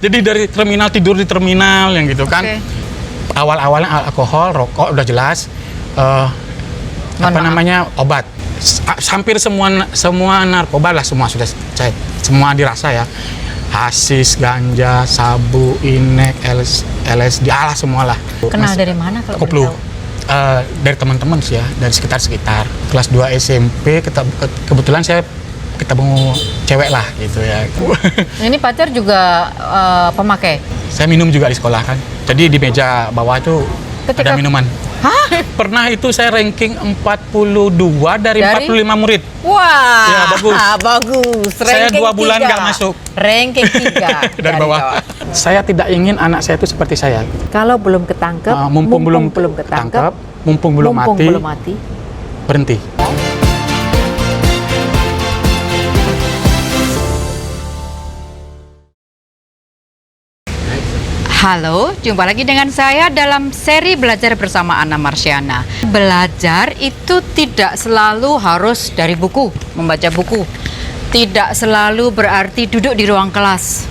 Jadi dari terminal, tidur di terminal yang gitu kan. Awal-awalnya alkohol, rokok udah jelas. Obat. Hampir semua narkoba lah, semua sudah semua dirasa ya. Hasis, ganja, sabu, inek, LSD, alah semualah. Kenal dari mana kalau Koplu. boleh tahu? Dari teman-teman sih ya, dari sekitar. Kelas 2 SMP, kebetulan saya ketemu cewek lah gitu ya. Ini pacar juga pemakai? Saya minum juga di sekolah kan. Jadi di meja bawah itu ada minuman. Hah? Pernah itu saya ranking 42 dari 45 murid. Wah, ya, bagus. Saya 2 bulan nggak masuk. Ranking 3 dari bawah. Saya tidak ingin anak saya itu seperti saya. Kalau belum ketangkep, mumpung belum ketangkep, mumpung belum mati, berhenti. Halo, jumpa lagi dengan saya dalam seri Belajar bersama Anna Marsyana. Belajar itu tidak selalu harus dari buku, membaca buku. Tidak selalu berarti duduk di ruang kelas.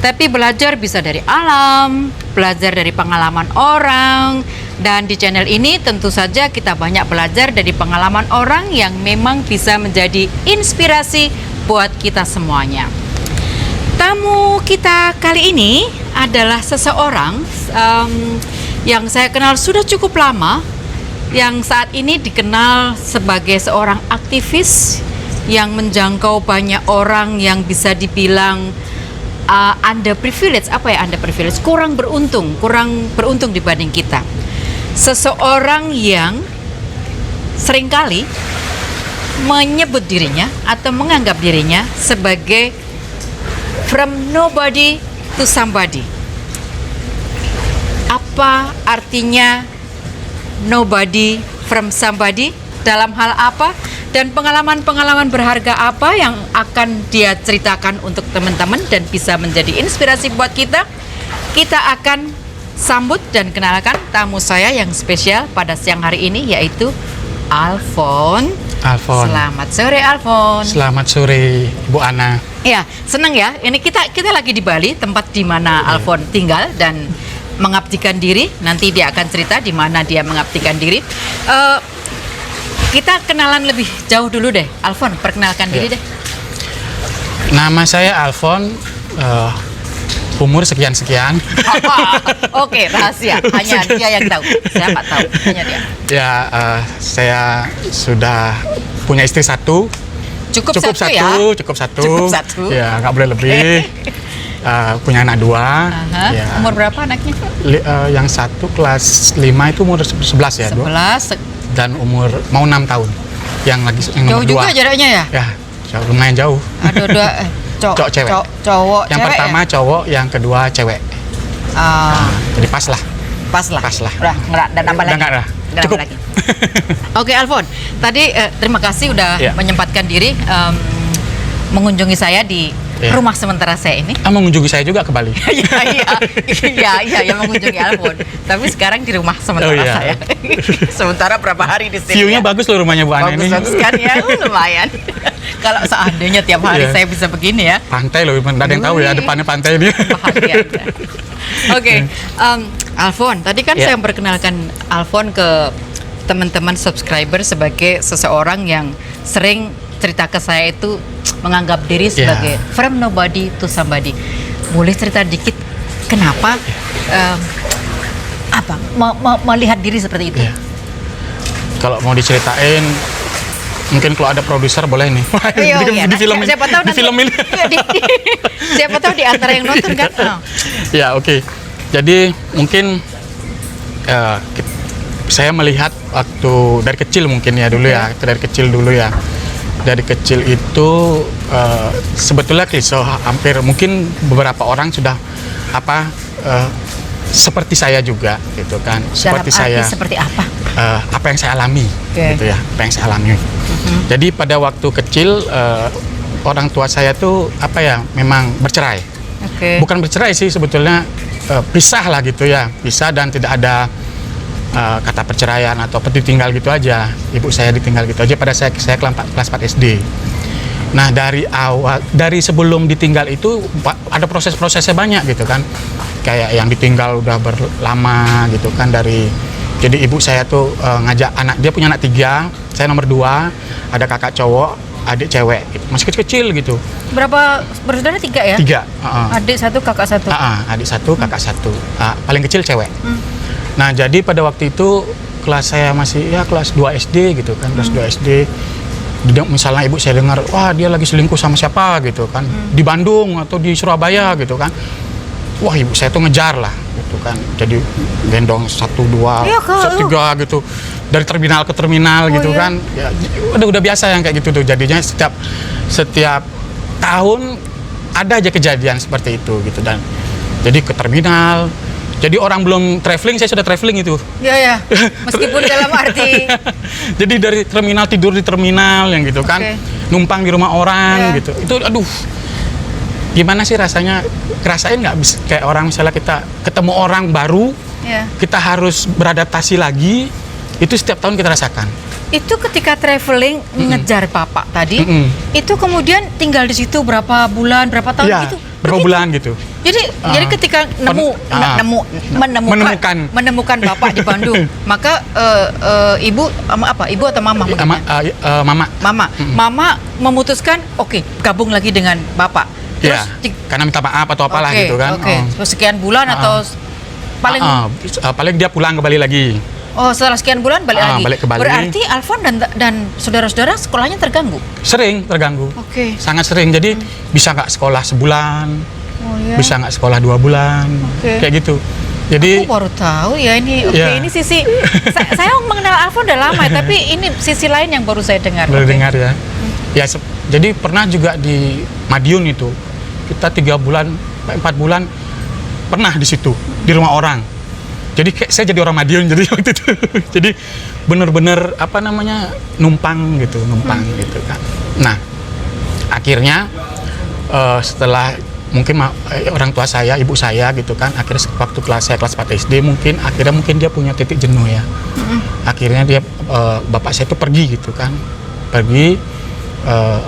Tapi belajar bisa dari alam, belajar dari pengalaman orang. Dan di channel ini tentu saja kita banyak belajar dari pengalaman orang yang memang bisa menjadi inspirasi buat kita semuanya. Tamu kita kali ini adalah seseorang yang saya kenal sudah cukup lama, yang saat ini dikenal sebagai seorang aktivis yang menjangkau banyak orang yang bisa dibilang underprivileged. Apa ya underprivileged? Kurang beruntung dibanding kita. Seseorang yang seringkali menyebut dirinya atau menganggap dirinya sebagai from nobody to somebody. Apa artinya nobody from somebody? Dalam hal apa? Dan pengalaman-pengalaman berharga apa yang akan dia ceritakan untuk teman-teman dan bisa menjadi inspirasi buat kita? Kita akan sambut dan kenalkan tamu saya yang spesial pada siang hari ini, yaitu Alfon. Selamat sore, Alfon. Selamat sore, Bu Ana. Ya, senang ya. Ini kita lagi di Bali, tempat di mana Alfon tinggal dan mengabdikan diri. Nanti dia akan cerita di mana dia mengabdikan diri. Kita kenalan lebih jauh dulu deh, Alfon. Perkenalkan diri deh. Nama saya Alfon. Umur sekian-sekian. Oke, rahasia. Hanya dia yang tahu. Saya nggak tahu. Hanya dia. Ya, saya sudah punya istri satu. Cukup satu ya? Cukup satu. Cukup satu. Ya, nggak boleh lebih. Punya anak 2. Ya. Umur berapa anaknya? Yang satu kelas 5 itu umur 11 ya? 11. Dan umur mau 6 tahun. Yang jauh juga jaraknya ya? Ya, lumayan jauh. Ada 2 cowok cewek. Cowok yang cewek pertama ya? Cowok, yang kedua cewek. Jadi pas lah. Udah nggak ada nambah lagi. Nggak cukup lagi. Oke, Alfon. Tadi terima kasih udah menyempatkan diri mengunjungi saya di rumah sementara saya ini. Mengunjungi saya juga ke Bali. Iya, mengunjungi Alfon. Tapi sekarang di rumah sementara saya. Sementara berapa hari di sini? View-nya bagus loh rumahnya Bu Ana ini. Bagus kan ya, lumayan. Kalau seandainya tiap hari saya bisa begini ya. Pantai loh, nggak ada yang tahu ya depannya pantai ini. Bahagia. Oke, Alfon. Tadi kan saya memperkenalkan Alfon ke teman-teman subscriber sebagai seseorang yang sering cerita ke saya itu menganggap diri sebagai from nobody to somebody. Boleh cerita dikit kenapa melihat diri seperti itu? Kalau mau diceritain, mungkin kalau ada produser boleh nih. Di film ini. Siapa tahu di antara yang nonton kan? Ya, oke. Jadi mungkin saya melihat waktu dari kecil mungkin ya dulu ya, dari kecil dulu ya. Dari kecil itu sebetulnya hampir mungkin beberapa orang sudah seperti saya juga gitu kan. Seperti apa? Apa yang saya alami gitu ya, apa yang saya alami. Jadi pada waktu kecil orang tua saya tuh memang bercerai. Bukan bercerai sih sebetulnya, pisah lah gitu ya, pisah dan tidak ada kata perceraian atau ditinggal gitu aja. Ibu saya ditinggal gitu aja pada saya kelas 4 SD. Nah dari sebelum ditinggal itu ada proses-prosesnya banyak gitu kan. Kayak yang ditinggal udah berlama gitu kan jadi ibu saya tuh ngajak dia punya anak 3, saya nomor 2, ada kakak cowok, adik cewek, masih kecil-kecil gitu. Berapa bersaudara? 3 ya? 3. Adik 1, kakak 1. Adik 1, kakak 1. Paling kecil cewek. Nah jadi pada waktu itu kelas saya masih kelas 2 SD gitu kan, kelas 2 SD. Misalnya ibu saya dengar, wah dia lagi selingkuh sama siapa gitu kan, di Bandung atau di Surabaya gitu kan. Wah ibu saya tuh ngejar lah gitu kan, jadi gendong 1, 2, 3 gitu dari terminal ke terminal gitu kan. Ya, udah biasa yang kayak gitu tuh, jadinya setiap tahun ada aja kejadian seperti itu gitu. Dan jadi ke terminal, jadi orang belum traveling saya sudah traveling itu. Iya meskipun dalam arti jadi dari terminal, tidur di terminal yang gitu kan, numpang di rumah orang gitu. Itu aduh, gimana sih rasanya, ngerasain nggak kayak orang misalnya kita ketemu orang baru, kita harus beradaptasi lagi, itu setiap tahun kita rasakan. Itu ketika traveling ngejar bapak tadi, itu kemudian tinggal di situ berapa bulan, berapa tahun gitu? Berapa bulan gitu. Jadi ketika menemukan bapak di Bandung, maka ibu atau mama? Mama memutuskan gabung lagi dengan bapak. Terus karena minta maaf atau apalah gitu kan. Sekian bulan atau paling dia pulang kembali lagi. Oh, setelah sekian bulan balik lagi. Balik ke Bali. Berarti Alfon dan saudara-saudara sekolahnya terganggu? Sering terganggu. Sangat sering. Jadi bisa nggak sekolah sebulan, bisa nggak sekolah 2 bulan, kayak gitu. Jadi aku baru tahu ya ini. Ini sisi saya mengenal Alfon udah lama, tapi ini sisi lain yang baru saya dengar. Dengar ya. Jadi pernah juga di Madiun itu, kita 3 bulan, 4 bulan pernah di situ, di rumah orang. Jadi saya jadi orang Madiun jadi waktu itu. Jadi bener-bener numpang gitu kan. Nah, akhirnya setelah mungkin orang tua saya, ibu saya gitu kan, akhirnya waktu saya kelas 4 SD mungkin dia punya titik jenuh ya. Akhirnya dia bapak saya itu pergi gitu kan.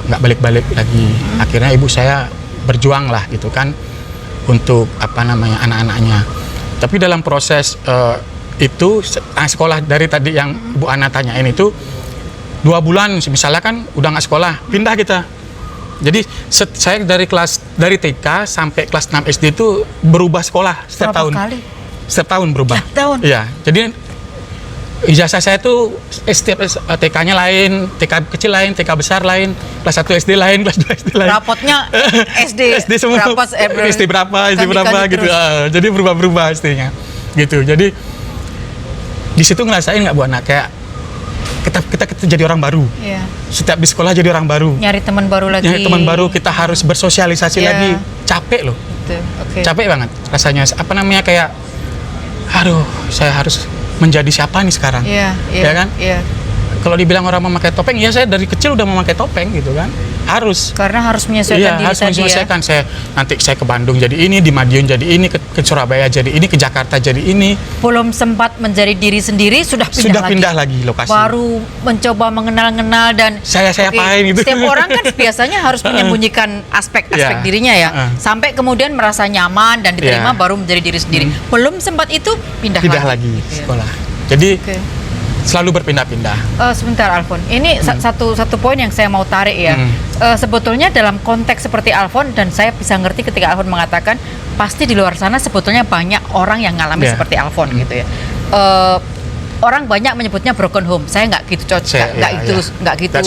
Nggak balik-balik lagi. Akhirnya ibu saya berjuang lah gitu kan untuk anak-anaknya. Tapi dalam proses itu sekolah dari tadi yang Bu Ana tanyain itu 2 bulan misalnya kan udah nggak sekolah, pindah kita. Jadi saya dari TK sampai kelas 6 SD itu berubah sekolah setiap tahun. Setiap tahun berubah. Iya. Jadi ijazah saya tuh setiap TK-nya lain, TK kecil lain, TK besar lain, kelas 1 SD lain, kelas 2 SD lain. Rapotnya SD semua. SD berapa gitu. Jadi berubah-berubah SD-nya. Gitu. Jadi di situ ngerasain nggak Bu Ana kayak kita jadi orang baru. Setiap di sekolah jadi orang baru. Nyari teman baru lagi. Kita harus bersosialisasi lagi. Capek loh. Capek banget rasanya. Kayak aduh, saya harus menjadi siapa nih sekarang, ya kan? Kalau dibilang orang memakai topeng, ya saya dari kecil udah memakai topeng gitu kan, karena harus menyesuaikan diri harus menyesuaikan. Nanti saya ke Bandung jadi ini, di Madiun jadi ini, ke Surabaya jadi ini, ke Jakarta jadi ini. Belum sempat menjadi diri sendiri sudah pindah lagi lokasi. Baru mencoba mengenal dan saya apain gitu. Setiap orang kan biasanya harus menyembunyikan aspek-aspek dirinya ya, sampai kemudian merasa nyaman dan diterima baru menjadi diri sendiri. Belum sempat itu pindah lagi sekolah. Jadi selalu berpindah-pindah. Sebentar Alfon, ini satu poin yang saya mau tarik ya. Sebetulnya dalam konteks seperti Alfon, dan saya bisa ngerti ketika Alfon mengatakan pasti di luar sana sebetulnya banyak orang yang ngalami seperti Alfon gitu ya. Orang banyak menyebutnya broken home. Saya nggak gitu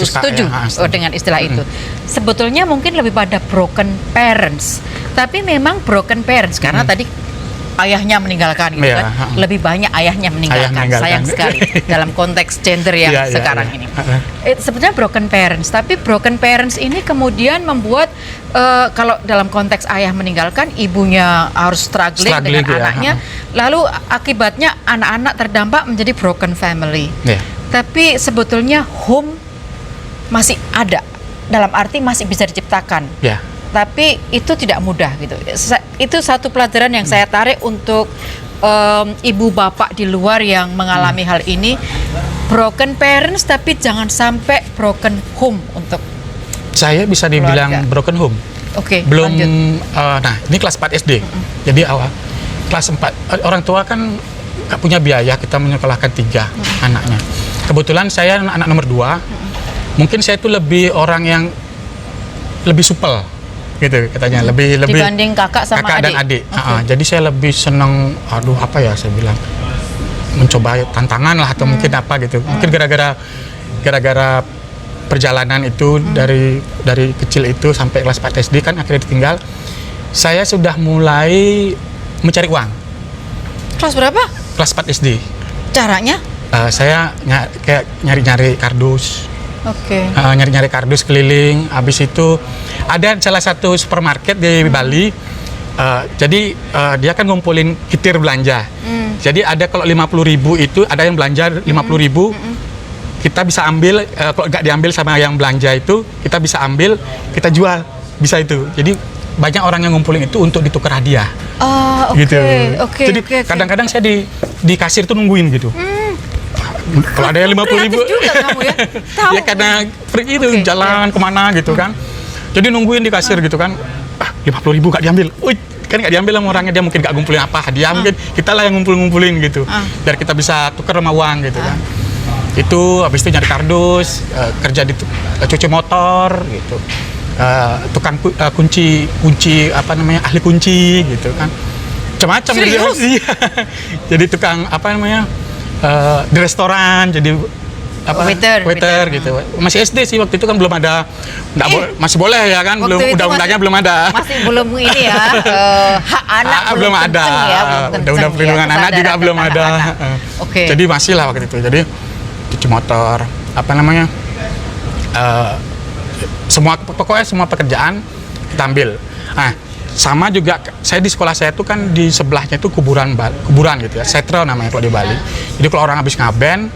setuju dengan istilah itu. Sebetulnya mungkin lebih pada broken parents. Tapi memang broken parents karena tadi ayahnya meninggalkan gitu kan. Lebih banyak ayahnya meninggalkan. Sayang sekali dalam konteks gender yang sekarang ini. Sebetulnya broken parents, tapi broken parents ini kemudian membuat kalau dalam konteks ayah meninggalkan, ibunya harus struggling dengan anaknya, lalu akibatnya anak-anak terdampak menjadi broken family. Tapi sebetulnya home masih ada, dalam arti masih bisa diciptakan. Tapi itu tidak mudah gitu. Itu satu pelajaran yang saya tarik untuk ibu bapak di luar yang mengalami hal ini. Broken parents tapi jangan sampai broken home untuk Saya bisa dibilang Keluarga. broken home. Oke, Belum, lanjut. nah ini kelas 4 SD. Jadi awal kelas 4 orang tua kan nggak punya biaya, kita menyekolahkan 3 anaknya. Kebetulan saya anak nomor 2. Mungkin saya itu lebih orang yang lebih supel gitu katanya, lebih Dibanding kakak sama dan adik? adik. Jadi saya lebih seneng, aduh apa ya saya bilang, mencoba tantangan lah atau mungkin apa gitu. Mungkin gara-gara perjalanan itu dari kecil itu sampai kelas 4 SD kan akhirnya ditinggal. Saya sudah mulai mencari uang. Kelas berapa? Kelas 4 SD. Caranya? Saya kayak nyari-nyari kardus. Oke. Nyari-nyari kardus keliling. Habis itu ada salah satu supermarket di Bali. Jadi dia kan ngumpulin kitir belanja. Jadi ada kalau 50.000 itu ada yang belanja 50.000. Kita bisa ambil, kalau nggak diambil sama yang belanja itu, kita bisa ambil, kita jual, bisa itu. Jadi banyak orang yang ngumpulin itu untuk ditukar hadiah. Oh, oke. Gitu. Oke. Jadi kadang-kadang saya di kasir tuh nungguin gitu. Kalau ada yang 50.000, Kreatif juga kamu ya. Tahu. ya karena free itu Oke, jalan kemana gitu kan. Jadi nungguin di kasir gitu kan. 50.000 nggak diambil. Wih, kan nggak diambil sama orangnya, dia mungkin nggak ngumpulin apa hadiah, mungkin kita lah yang ngumpulin gitu. Biar kita bisa tukar sama uang gitu kan. Itu habis itu nyari kardus, kerja di cuci motor gitu, tukang kunci apa namanya, ahli kunci gitu kan, macam-macam gitu. Iya. Jadi tukang apa namanya, di restoran jadi apa, waiter gitu. Masih SD sih waktu itu kan, belum ada, masih boleh ya kan, belum, undang-undangnya belum ada, masih belum ini ya, hak anak belum ada, undang-undang perlindungan anak juga belum ada. Oke. Jadi masih lah waktu itu. Jadi cuci motor, apa namanya, pokoknya semua pekerjaan kita ambil. Nah, sama juga saya di sekolah saya tuh kan di sebelahnya itu kuburan gitu ya, setro namanya kalau di Bali. Jadi kalau orang habis ngaben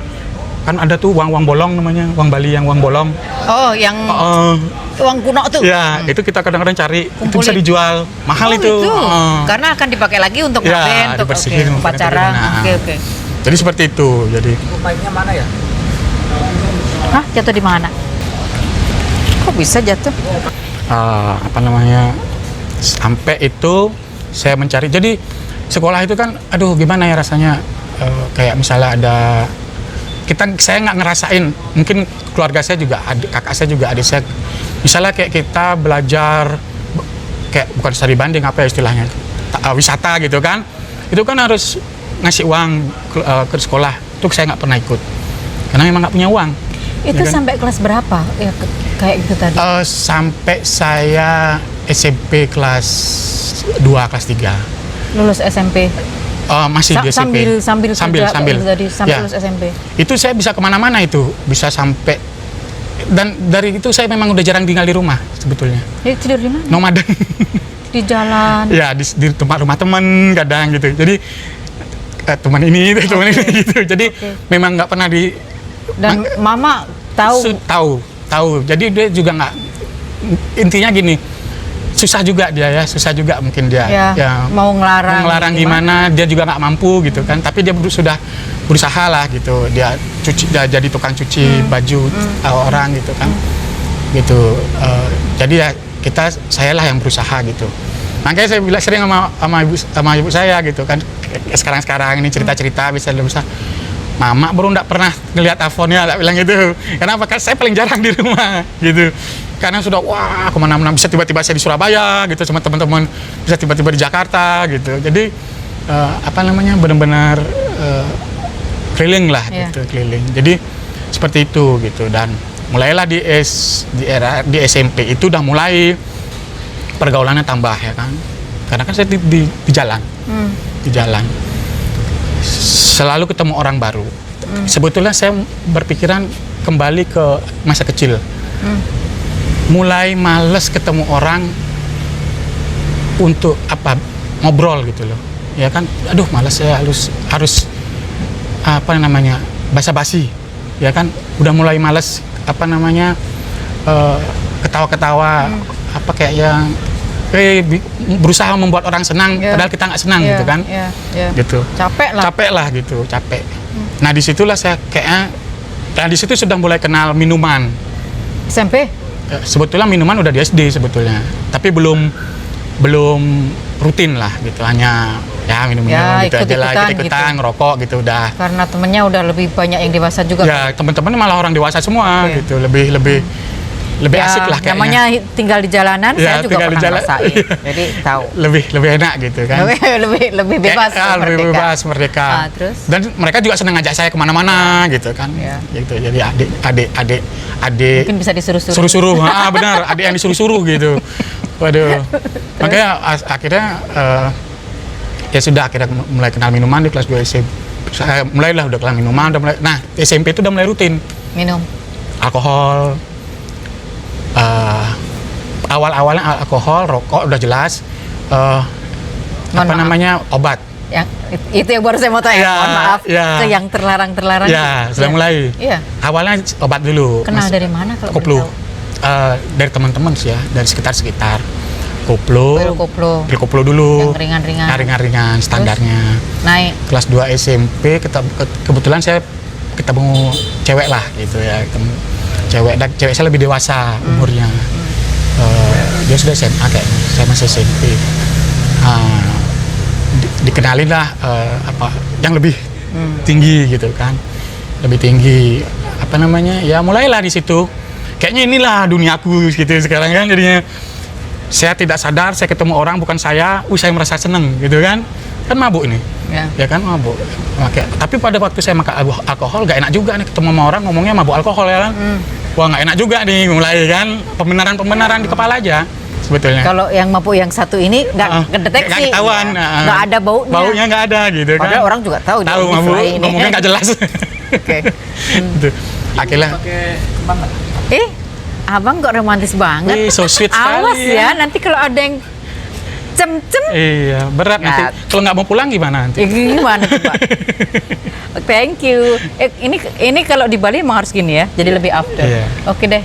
kan ada tuh uang bolong namanya, uang Bali yang uang bolong. Oh, yang uang kuno tuh. Ya, itu kita kadang-kadang cari, Kumpulin. itu bisa dijual mahal itu. Karena akan dipakai lagi untuk ngaben, untuk upacara. Oke. Jadi seperti itu. Jadi Pemainnya mana ya? Hah, jatuh di mana? Kok bisa jatuh? apa namanya, sampai itu saya mencari. Jadi sekolah itu kan, aduh gimana ya rasanya, kayak misalnya ada saya nggak ngerasain, mungkin keluarga saya juga, kakak saya juga, adik saya, misalnya kayak kita belajar kayak bukan studi banding, apa ya istilahnya, wisata gitu kan, itu kan harus ngasih uang ke sekolah. Itu saya nggak pernah ikut karena memang nggak punya uang. Itu Ya kan? sampai kelas berapa? Ya kayak gitu tadi. Sampai saya SMP kelas 2, kelas 3. Lulus SMP. Masih di SMP. Sambil tadi sampai Ya. lulus SMP. Itu saya bisa kemana-mana itu, bisa sampai, dan dari itu saya memang udah jarang tinggal di rumah sebetulnya. Jadi tidur di mana? Nomaden. Di jalan. Ya di tempat rumah teman kadang gitu. Jadi teman ini gitu. Jadi memang nggak pernah di. Dan mama tahu. Tahu. Jadi dia juga nggak, intinya gini, susah juga mungkin dia Ya, mau ngelarang gimana, dia juga nggak mampu gitu kan, tapi dia sudah berusaha lah gitu, dia jadi tukang cuci baju orang gitu kan, gitu. Jadi ya saya lah yang berusaha gitu. Makanya saya bilang sering sama ibu saya gitu kan, sekarang ini cerita bisa Mama baru nggak pernah ngelihat iPhone-nya, tak bilang gitu. Kenapa? Karena saya paling jarang di rumah, gitu. Karena sudah, wah kemana-mana, bisa tiba-tiba saya di Surabaya, gitu, sama teman-teman, bisa tiba-tiba di Jakarta, gitu. Jadi, apa namanya, benar-benar keliling lah, gitu, keliling. Jadi, seperti itu, gitu. Dan mulailah di SMP itu udah mulai pergaulannya tambah, ya kan. Karena kan saya di jalan, di jalan. Selalu ketemu orang baru. Sebetulnya saya berpikiran kembali ke masa kecil. Mulai males ketemu orang untuk ngobrol gitu loh. Ya kan, aduh males, saya harus apa namanya, basa-basi. Ya kan, udah mulai males ketawa-ketawa, apa kayak yang berusaha membuat orang senang, padahal kita nggak senang gitu kan, gitu. Capek lah gitu. Nah disitulah saya kayaknya, di situ sudah mulai kenal minuman. SMP? sebetulnya minuman udah di SD sebetulnya, tapi belum rutin lah gitu, hanya ya minum Ya, gitu aja lah, ikut-ikutan ikut-ikutan gitu. ngerokok gitu udah. Karena temennya udah lebih banyak yang dewasa juga. Ya teman-temannya malah orang dewasa semua Oke. gitu, lebih Ya, asik lah kayaknya. namanya tinggal di jalanan, Ya, saya juga tinggal di pernah jalan. ngerasain. Jadi tahu. lebih enak gitu kan. lebih bebas. Ya, lebih merdeka. bebas, merdeka. Ah, terus? Dan mereka juga senang ngajak saya kemana-mana gitu kan. Ya. Gitu. Jadi adik Mungkin bisa disuruh-suruh. suruh-suruh. Benar, adik yang disuruh-suruh gitu. Waduh. Makanya akhirnya ya sudah, akhirnya mulai kenal minuman di kelas 2 SMP. Saya mulailah udah kenal minuman, udah mulai. Nah, SMP itu udah mulai rutin Minum. alkohol. Awal-awalnya alkohol, rokok udah jelas. Mohon Apa maaf. namanya, obat. Yang itu yang baru saya mau tanya. Ya, Mohon maaf. ya. Ke yang terlarang-terlarang. Ya, sudah Ya. mulai. Iya. Awalnya obat dulu. Kenal dari mana kalau Koplo. boleh tahu? Dari teman-teman sih ya, dari sekitar. Koplo. Pil koplo. Pil koplo dulu. Yang ringan-ringan. Nah, ringan-ringan standarnya. Naik. Kelas 2 SMP kebetulan saya ketemu cewek lah gitu ya, ketemu cewek saya lebih dewasa umurnya. Dia sudah SMA kayaknya, saya masih SMP. Dikenalin lah apa yang lebih tinggi gitu kan, lebih tinggi apa namanya, ya mulailah di situ kayaknya inilah duniaku gitu sekarang kan. Jadinya saya tidak sadar saya ketemu orang bukan saya merasa seneng gitu kan mabuk ini ya kan, mabuk. Tapi pada waktu saya makan alkohol gak enak juga nih, ketemu sama orang ngomongnya mabuk alkohol ya kan. Wah, nggak enak juga nih, mulai kan pembenaran di kepala aja sebetulnya. Kalau yang mabuk yang satu ini nggak kedeteksi, nggak ketahuan, nggak ada baunya. Baunya nggak ada gitu kan. Padahal orang juga tahu Tahu mabuk, ini. ngomongnya nggak jelas. Oke. Gitu. Akhirnya, Abang kok romantis banget. wih, so sweet Awas sekali ya, nanti kalau ada yang cem-cem, Iya, berat nanti. Ya. Kalau nggak mau pulang gimana nanti? gimana coba? Thank you. Ini kalau di Bali emang harus gini ya, jadi lebih after. Iya. Oke deh,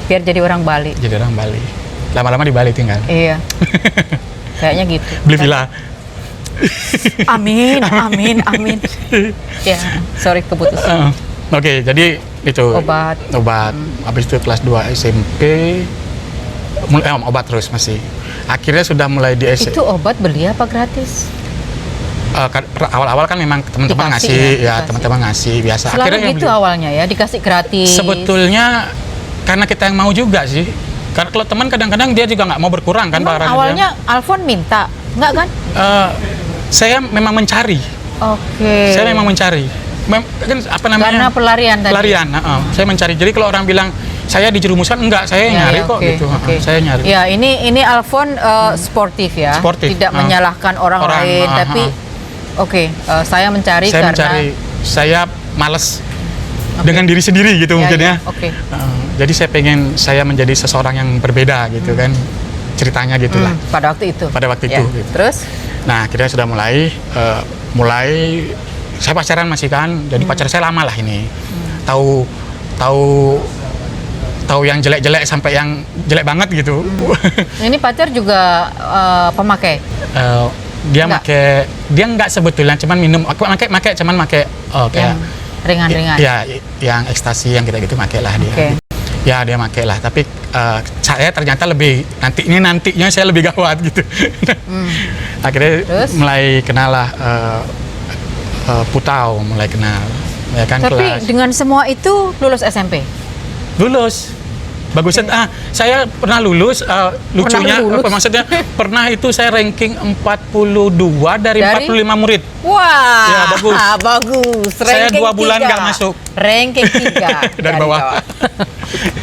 biar jadi orang Bali. Jadi orang Bali. Lama-lama di Bali tinggal. Iya. Kayaknya gitu. Beli villa. Amin, amin, amin. Ya, sorry keputus. Oke, jadi itu Obat. Habis itu kelas 2 SMP mulai obat terus masih. Akhirnya sudah mulai di SMP. Itu obat beli apa gratis? Awal-awal kan memang teman-teman Dikasih ngasih, ya, ya teman-teman ngasih biasa. Selalu Akhirnya yang gitu beli. awalnya ya, dikasih gratis. Sebetulnya karena kita yang mau juga sih. Karena kalau teman kadang-kadang dia juga nggak mau berkurang kan Emang barangnya. awalnya Alfon minta, enggak kan? Saya memang mencari. Oke. Saya memang mencari. Kan apa namanya? Karena pelarian tadi. Pelarian, saya mencari. Jadi kalau orang bilang saya dijerumuskan, enggak, saya Ya, nyari ya, kok oke, gitu. oke. Saya nyari. Ya, ini Alfon sportif ya. Sportif, Tidak menyalahkan orang lain, tapi oke, saya mencari Saya karena mencari. Saya males dengan diri sendiri gitu mungkin ya. Oke. Jadi saya menjadi seseorang yang berbeda gitu kan. Ceritanya gitulah. Pada waktu itu. Pada waktu Ya, itu, gitu. Terus? Nah, akhirnya sudah mulai saya pacaran masih kan. Jadi pacar saya lama lah ini. Tahu yang jelek-jelek sampai yang jelek banget gitu. Ini pacar juga pemakai. Dia Enggak. dia enggak sebetulnya, cuman minum, cuman make kayak Yang ringan-ringan. ya yang ekstasi yang gitu make lah dia. Oke. Ya dia make lah, tapi saya ternyata nantinya saya lebih gawat gitu. Akhirnya Terus? mulai kenal lah Putau, mulai kenal ya kan. Tapi kelas dengan semua itu lulus SMP. lulus. Bagusnya saya pernah lulus, lucunya lulus. apa maksudnya, pernah itu saya ranking 42 dari 45 murid. Wah, Ya, bagus. bagus. Saya Ranking 2 bulan 3. nggak masuk. Ranking 3 Dari bawah.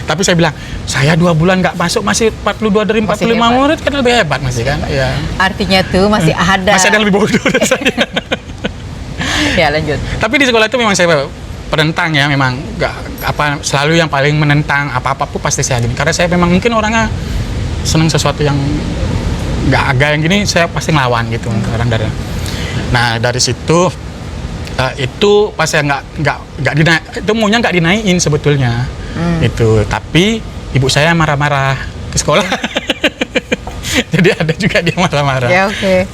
Tapi saya bilang, saya 2 bulan nggak masuk, masih 42 dari 45 hebat. murid, kan lebih hebat masih kan. Ya. Artinya tuh masih ada. Masih ada yang lebih bodoh dari saya. Ya, lanjut. Tapi di sekolah itu memang saya penentang ya, memang selalu yang paling menentang apa-apa pun pasti saya gini. Karena saya memang mungkin orangnya senang sesuatu yang nggak agak yang gini, saya pasti ngelawan gitu orang dari. Nah dari situ itu pas saya nggak dinaik, itu maunya nggak dinaikin sebetulnya itu, tapi ibu saya marah-marah ke sekolah. Jadi ada juga dia marah-marah. Ya, oke.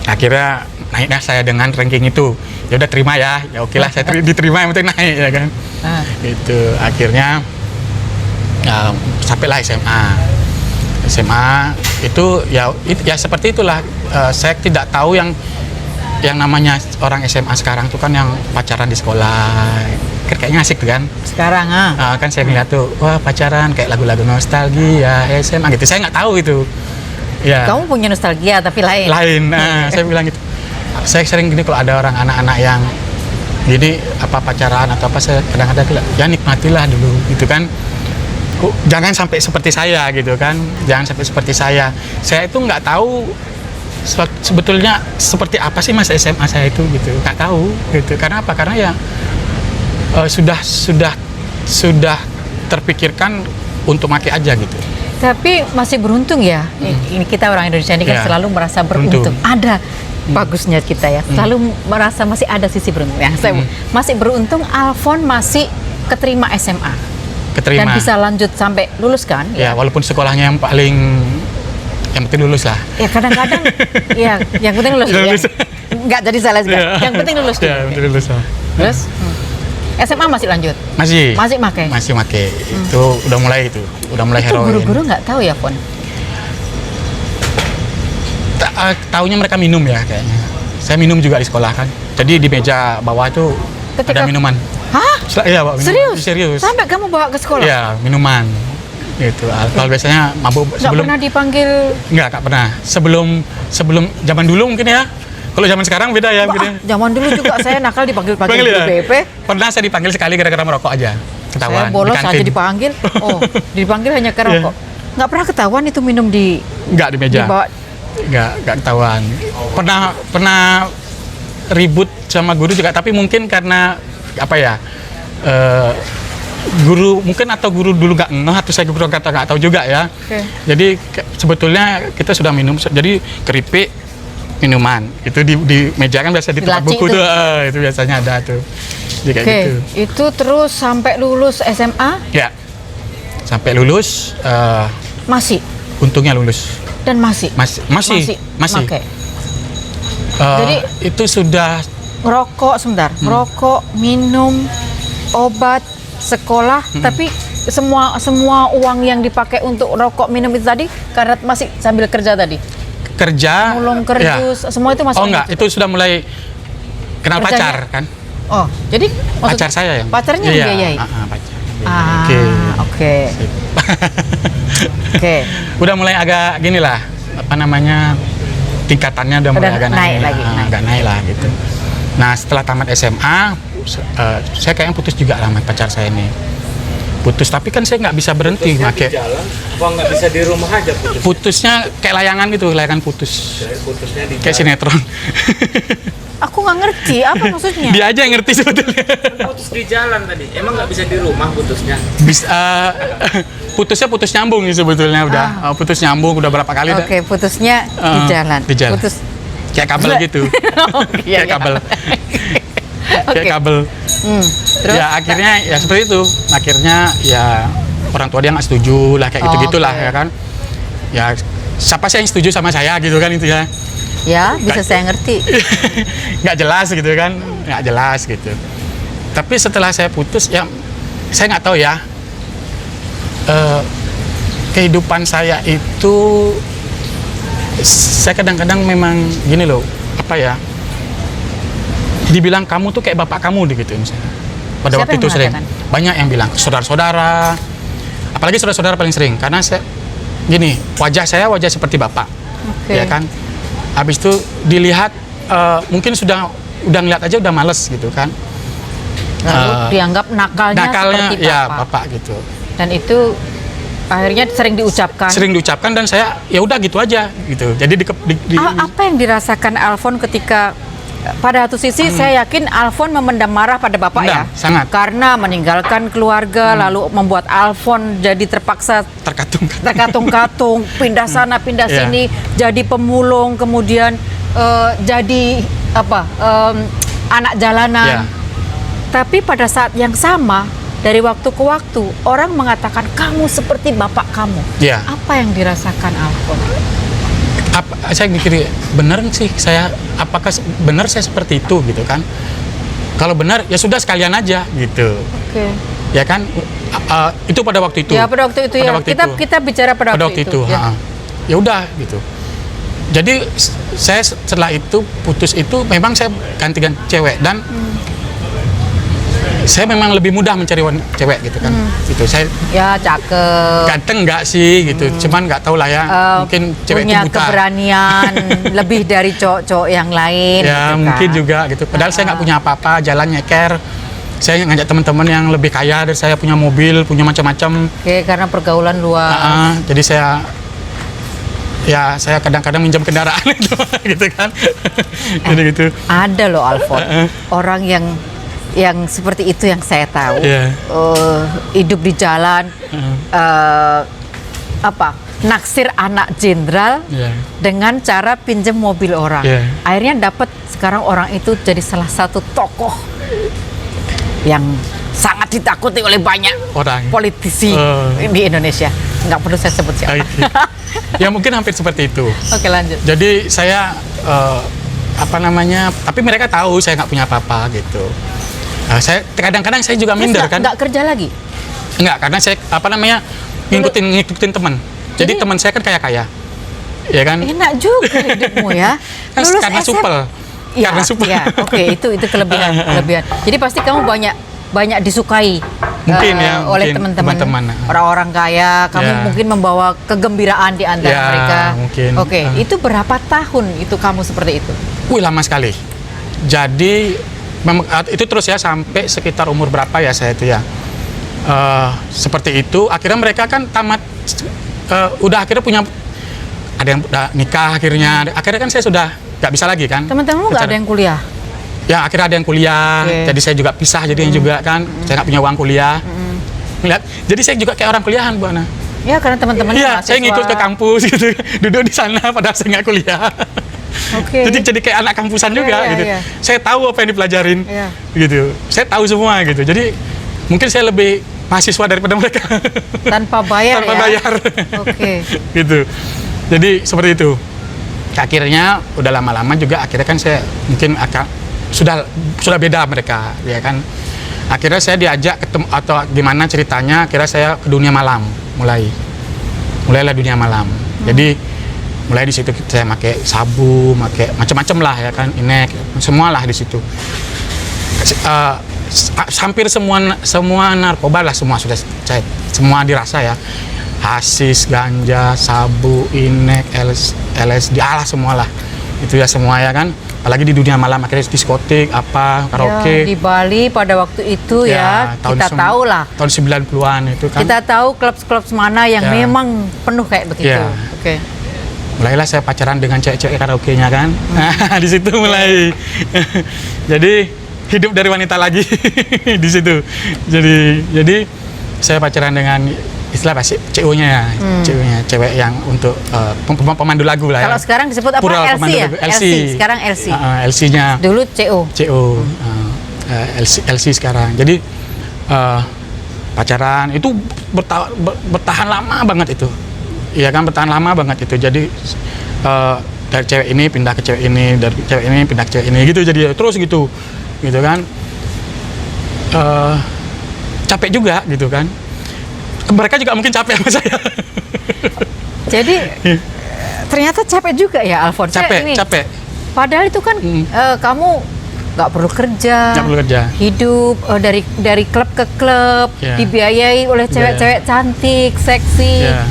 Akhirnya naiklah saya dengan ranking itu. Ya udah terima ya oke lah, saya diterima, yang penting naik ya kan. Itu akhirnya sampailah SMA itu ya seperti itulah. Saya tidak tahu yang namanya orang SMA sekarang tuh kan yang pacaran di sekolah, kayaknya asik tuh kan Sekarang kan saya ngeliat tuh, wah pacaran kayak lagu-lagu nostalgia SMA gitu. Saya nggak tahu itu ya. Kamu punya nostalgia tapi lain. Saya bilang gitu. Saya sering gini kalau ada orang anak-anak yang gini pacaran atau apa, saya kadang-kadang bilang, ya nikmatilah dulu gitu kan. Jangan sampai seperti saya gitu kan. Jangan sampai seperti saya. Saya itu nggak tahu sebetulnya seperti apa sih masa SMA saya itu gitu. Nggak tahu gitu. Karena apa? Karena ya sudah terpikirkan untuk pakai aja gitu. Tapi masih beruntung ya. Ini kita orang Indonesia ini kan selalu merasa beruntung. Ada bagusnya kita ya. Selalu merasa masih ada sisi beruntung. Ya, saya masih beruntung Alfon masih keterima SMA. Dan bisa lanjut sampai lulus kan? Ya, walaupun sekolahnya yang penting lulus lah. Ya kadang-kadang ya yang penting lulus. Nggak jadi salah juga. Yang penting lulus. Ya, penting lulus. Terus SMA masih lanjut? Masih pakai? Masih pakai. Itu udah mulai heroin. Itu guru-guru nggak tahu ya, Fon? Taunya mereka minum ya kayaknya. Saya minum juga di sekolah kan. Jadi di meja bawah itu ada minuman. Hah? Iya, Pak. Serius? Sampai kamu bawa ke sekolah? Iya, minuman. Gitu. Kalau biasanya mabuk sebelum. Nggak pernah dipanggil? Nggak pernah. Sebelum zaman dulu mungkin ya. Kalau zaman sekarang beda ya. Zaman dulu juga saya nakal dipanggil guru BP. Pernah saya dipanggil sekali gara-gara merokok aja. Ketahuan. Saya bolos aja dipanggil. Oh, dipanggil hanya karena rokok. Nggak pernah ketahuan itu minum di. Nggak di meja. Nggak ketahuan. Pernah ribut sama guru juga, tapi mungkin karena apa ya, guru mungkin atau guru dulu nggak ngeh atau saya guru nggak tahu juga ya. Jadi sebetulnya kita sudah minum, jadi keripik minuman itu di meja kan biasa di tempat buku tuh, itu biasanya ada tuh. Jadi kayak gitu. Itu terus sampai lulus SMA? Ya, sampai lulus masih. Untungnya lulus. Dan masih. Jadi itu sudah ngerokok sebentar, ngerokok, minum, obat, sekolah, tapi semua uang yang dipakai untuk rokok, minum itu tadi karena masih sambil kerja tadi. Kerja, mulung kerdus, semua itu masih. Oh enggak, itu sudah mulai kenal pacar kan? Oh, jadi pacar saya yang pacarnya yang biayai. Pacar. Oke. Udah mulai agak gini lah, apa namanya, tingkatannya udah mulai agak naik lah gitu. Nah setelah tamat SMA, saya kayaknya putus juga lah sama pacar saya ini. Putus, tapi kan saya nggak bisa berhenti pakai. Apa nggak bisa di rumah aja putus? Putusnya kayak layangan gitu, layangan putus. Putusnya di kayak sinetron. Aku nggak ngerti apa maksudnya. Dia aja yang ngerti sebetulnya. Putus di jalan tadi. Emang nggak bisa di rumah putusnya? Bisa. Putusnya putus nyambung nih sebetulnya udah. Putus nyambung udah berapa kali? Oke, putusnya di jalan. Di jalan. Putus. Kayak kabel gitu. Kayak kabel. Kayak kabel. Terus? Ya akhirnya ya seperti itu. Akhirnya ya orang tua dia nggak setuju lah, kayak gitu-gitulah ya kan. Ya siapa sih yang setuju sama saya gitu kan itu ya. Ya bisa saya ngerti. Nggak jelas gitu kan, nggak jelas gitu. Tapi setelah saya putus ya saya nggak tahu ya. Kehidupan saya itu saya kadang-kadang memang gini loh, apa ya, dibilang kamu tuh kayak bapak kamu gitu misalnya. Pada waktu itu sering banyak yang bilang saudara-saudara, apalagi saudara-saudara paling sering, karena saya gini, wajah seperti bapak, ya kan. Habis itu dilihat mungkin udah ngeliat aja udah males gitu kan. Lalu dianggap nakalnya seperti ya bapak. Bapak gitu. Dan itu akhirnya sering diucapkan dan saya ya udah gitu aja gitu. Jadi apa yang dirasakan Alfon ketika pada satu sisi saya yakin Alfon memendam marah pada bapak ya, sangat, karena meninggalkan keluarga lalu membuat Alfon jadi terpaksa terkatung-katung, pindah sana pindah sini, jadi pemulung, kemudian jadi anak jalanan. Tapi pada saat yang sama dari waktu ke waktu orang mengatakan kamu seperti bapak kamu. Apa yang dirasakan Alfon? Saya mikir bener sih saya, apakah benar saya seperti itu gitu kan? Kalau benar ya sudah sekalian aja gitu. ya kan, itu pada waktu itu. Ya pada waktu itu Pada ya. waktu Kita itu. kita bicara pada waktu itu. Ya. Ya udah gitu. Jadi saya setelah itu putus itu memang saya ganti-ganti cewek dan saya memang lebih mudah mencari cewek gitu kan. Gitu. Saya Ya cakep. ganteng nggak sih gitu. Cuman nggak tahu lah ya. Mungkin cewek itu punya buta. keberanian lebih dari cowok-cowok yang lain. Ya gitu mungkin kan. juga gitu. Padahal saya nggak punya apa-apa, jalan nyeker. Saya ngajak teman-teman yang lebih kaya dari saya, punya mobil, punya macam-macam. Oke, karena pergaulan luas. Jadi saya kadang-kadang minjam kendaraan itu gitu kan. Jadi gitu. Ada loh Alfon, orang yang seperti itu yang saya tahu. Iya. Hidup di jalan, naksir anak jenderal Iya. dengan cara pinjam mobil orang. Iya. Akhirnya dapat, sekarang orang itu jadi salah satu tokoh yang sangat ditakuti oleh banyak Orang. politisi di Indonesia. Nggak perlu saya sebut siapa. Ya mungkin hampir seperti itu. Oke, lanjut. Jadi saya tapi mereka tahu saya nggak punya apa-apa gitu. Saya kadang-kadang saya juga minder kan. Nggak kerja lagi? Enggak, karena saya ngikutin teman. Jadi teman saya kan kaya-kaya. Ya kan? Enak juga hidupmu ya. Kan Lulus karena SM. supel. Ya, Karena supel. ya, oke, itu kelebihan. Jadi pasti kamu banyak disukai Mungkin ya, oleh mungkin teman-teman teman-teman. orang-orang kaya. Kamu Ya. mungkin membawa kegembiraan di antara Ya, mereka. mungkin. Oke, itu berapa tahun itu kamu seperti itu? Wih, lama sekali. Jadi itu terus ya sampai sekitar umur berapa ya saya itu ya. Seperti itu. Akhirnya mereka kan tamat, udah akhirnya punya, ada yang udah nikah akhirnya. Akhirnya kan saya sudah nggak bisa lagi kan. Teman-temanmu nggak ada yang kuliah? Ya akhirnya ada yang kuliah. Oke. Jadi saya juga pisah jadinya juga kan. Saya nggak punya uang kuliah. Ngeliat, jadi saya juga kayak orang kuliahan Bu Ana. Ya, karena teman-temannya Iya, mahasiswa. saya ngikut ke kampus gitu, duduk di sana padahal saya nggak kuliah. Oke. Jadi kayak anak kampusan Iya, juga iya, gitu. iya. Saya tahu apa yang dipelajarin, Iya. gitu. Saya tahu semua gitu. Jadi mungkin saya lebih mahasiswa daripada mereka. Tanpa bayar Tanpa ya? bayar. Oke. Gitu. Jadi seperti itu. Akhirnya udah lama-lama juga akhirnya kan saya mungkin sudah beda mereka, ya kan. Akhirnya saya diajak ketemu atau gimana ceritanya, akhirnya saya ke dunia malam mulailah dunia malam. Jadi mulai di situ saya pakai sabu, pakai macam-macam lah ya kan, inek, semua lah di situ. Hampir semua narkoba lah semua sudah semua dirasa ya. Hasis, ganja, sabu, inek, LSD, semua lah. Itu ya semua ya kan. Apalagi di dunia malam akhirnya diskotik, karaoke. Ya, di Bali pada waktu itu ya kita tahu lah. Tahun 90-an itu kan. Kita tahu klub-klub mana yang Ya. memang penuh kayak begitu. Ya. Oke. Mulailah saya pacaran dengan cewek-cewek karaoke-nya kan. Nah, di situ mulai. Jadi hidup dari wanita lagi di situ. Jadi saya pacaran dengan istilah pasti CO-nya ya, CO-nya cewek yang untuk pemandu lagu lah ya. Kalau sekarang disebut apa? Plural LC pemandu ya? lagu. LC. Sekarang LC. LC-nya Dulu CO. CO. LC sekarang. Jadi pacaran itu bertahan lama banget itu. Iya kan, bertahan lama banget itu. Jadi dari cewek ini pindah ke cewek ini, dari cewek ini pindah ke cewek ini gitu, jadi terus gitu kan. Capek juga gitu kan. Mereka juga mungkin capek sama saya. Jadi ternyata capek juga ya Alfon. Capek. Padahal itu kan kamu nggak perlu kerja. Nggak perlu kerja. Hidup dari klub ke klub, Yeah. dibiayai oleh cewek-cewek cantik, seksi. Ya.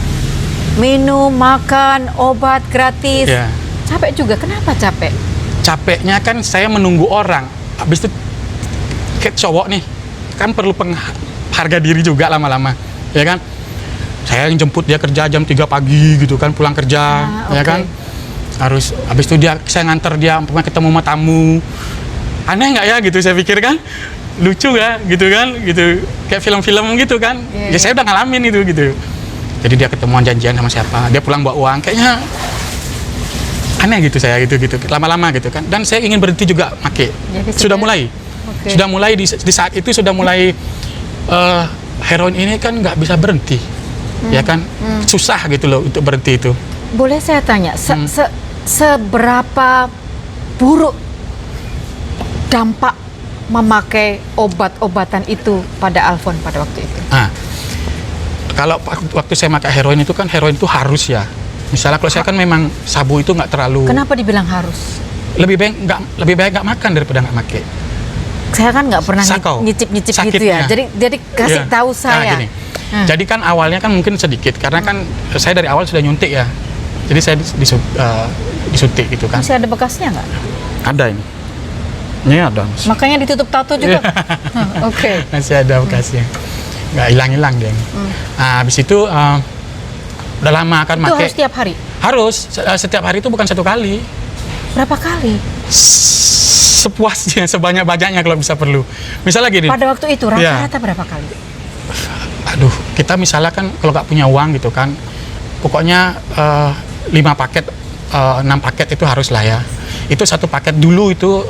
Minum, makan, obat gratis. Ya. Capek juga. Kenapa capek? Capeknya kan saya menunggu orang. Habis itu kayak cowok nih, kan perlu harga diri juga lama-lama, ya kan? Saya yang jemput dia kerja jam 3 pagi gitu kan, pulang kerja, ya oke. kan? Harus habis itu saya nganter dia ketemu sama tamu. Aneh nggak ya gitu, saya pikir kan? Lucu nggak gitu kan? Gitu kayak film-film gitu kan? Iya, Ya saya udah ngalamin itu gitu. Jadi dia ketemuan janjian sama siapa, dia pulang bawa uang, kayaknya aneh gitu saya gitu lama-lama gitu kan. Dan saya ingin berhenti juga pakai. Sudah mulai. Oke. Sudah mulai di saat itu sudah mulai heroin ini kan nggak bisa berhenti. Ya kan? Susah gitu loh untuk berhenti itu. Boleh saya tanya, seberapa buruk dampak memakai obat-obatan itu pada Alfon pada waktu itu? Kalau waktu saya pakai heroin itu kan heroin itu harus ya. Misalnya kalau saya kan memang sabu itu nggak terlalu. Kenapa dibilang harus? Lebih baik nggak makan daripada nggak pakai. Saya kan nggak pernah Sakau. nyicip-nyicip gitu Sakitnya. ya. Jadi kasih tahu saya. Gini. Jadi kan awalnya kan mungkin sedikit karena kan saya dari awal sudah nyuntik ya. Jadi saya disuntik gitu kan. Masih ada bekasnya nggak? Ada ini. Ini ada. Makanya ditutup tato juga. Oke. Masih ada bekasnya. Nggak hilang-hilang dia. Nah, habis itu udah lama kan Itu pakai. harus tiap hari? Harus. Setiap hari itu bukan 1 kali. Berapa kali? Sepuasnya, sebanyak-banyaknya kalau bisa perlu. Misalnya gini. Pada waktu itu rata-rata berapa kali? Aduh, kita misalnya kan kalau nggak punya uang gitu kan, pokoknya 5 paket, 6 paket itu harus lah ya. Itu 1 paket dulu itu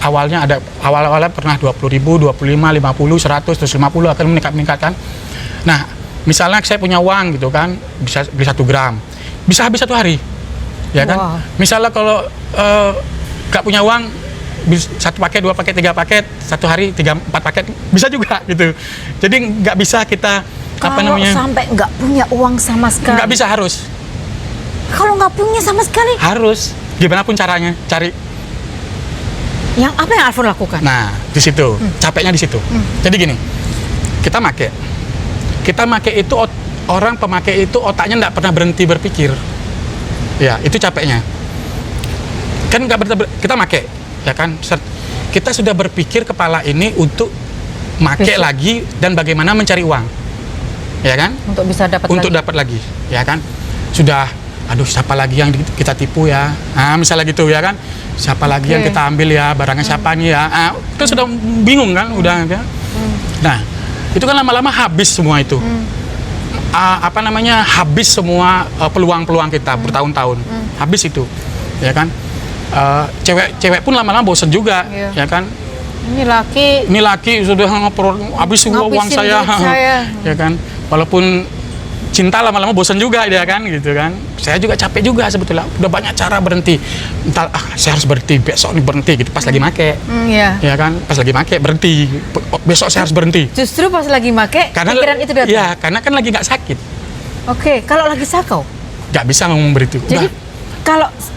awalnya awalnya pernah 20.000, 25, 50, 100, terus 50 akan meningkat kan. Nah, misalnya saya punya uang gitu kan, bisa beli 1 gram, bisa habis 1 hari, ya kan? Wow. Misalnya kalau nggak punya uang, 1 paket, 2 paket, 3 paket, 1 hari 3, 4 paket bisa juga gitu. Jadi nggak bisa kita Kalau sampai nggak punya uang sama sekali? nggak bisa, harus Kalau nggak punya sama sekali? harus gimana pun caranya cari. Apa yang Alfon lakukan? Nah, di situ capeknya di situ. Jadi gini, kita make itu orang pemakai itu otaknya nggak pernah berhenti berpikir. Ya, itu capeknya. Kan nggak berhenti kita make, ya kan? Kita sudah berpikir kepala ini untuk make lagi dan bagaimana mencari uang, ya kan? Untuk bisa dapat Untuk lagi. dapat lagi, ya kan? Sudah, aduh siapa lagi yang kita tipu ya? Nah, misalnya gitu ya kan? Siapa lagi yang kita ambil ya? Barangnya siapa nih ya? Itu sudah bingung kan? Udah. Ya? Nah, itu kan lama-lama habis semua itu. Habis semua peluang-peluang kita bertahun-tahun. Habis itu, ya kan? Cewek pun lama-lama bosen juga, ya kan? Ini laki Sudah habis semua uang ngabisin saya, duit saya. ya kan? Walaupun cinta lama-lama bosan juga dia kan, gitu kan? Saya juga capek juga sebetulnya. Udah banyak cara berhenti. Entar saya harus berhenti besok nih, berhenti gitu pas lagi make, ya kan? Pas lagi make berhenti. Besok saya harus berhenti. Justru pas lagi make, pikiran itu datang. Iya, karena kan lagi nggak sakit. Oke, kalau lagi sakau, Nggak bisa ngomong begitu. jadi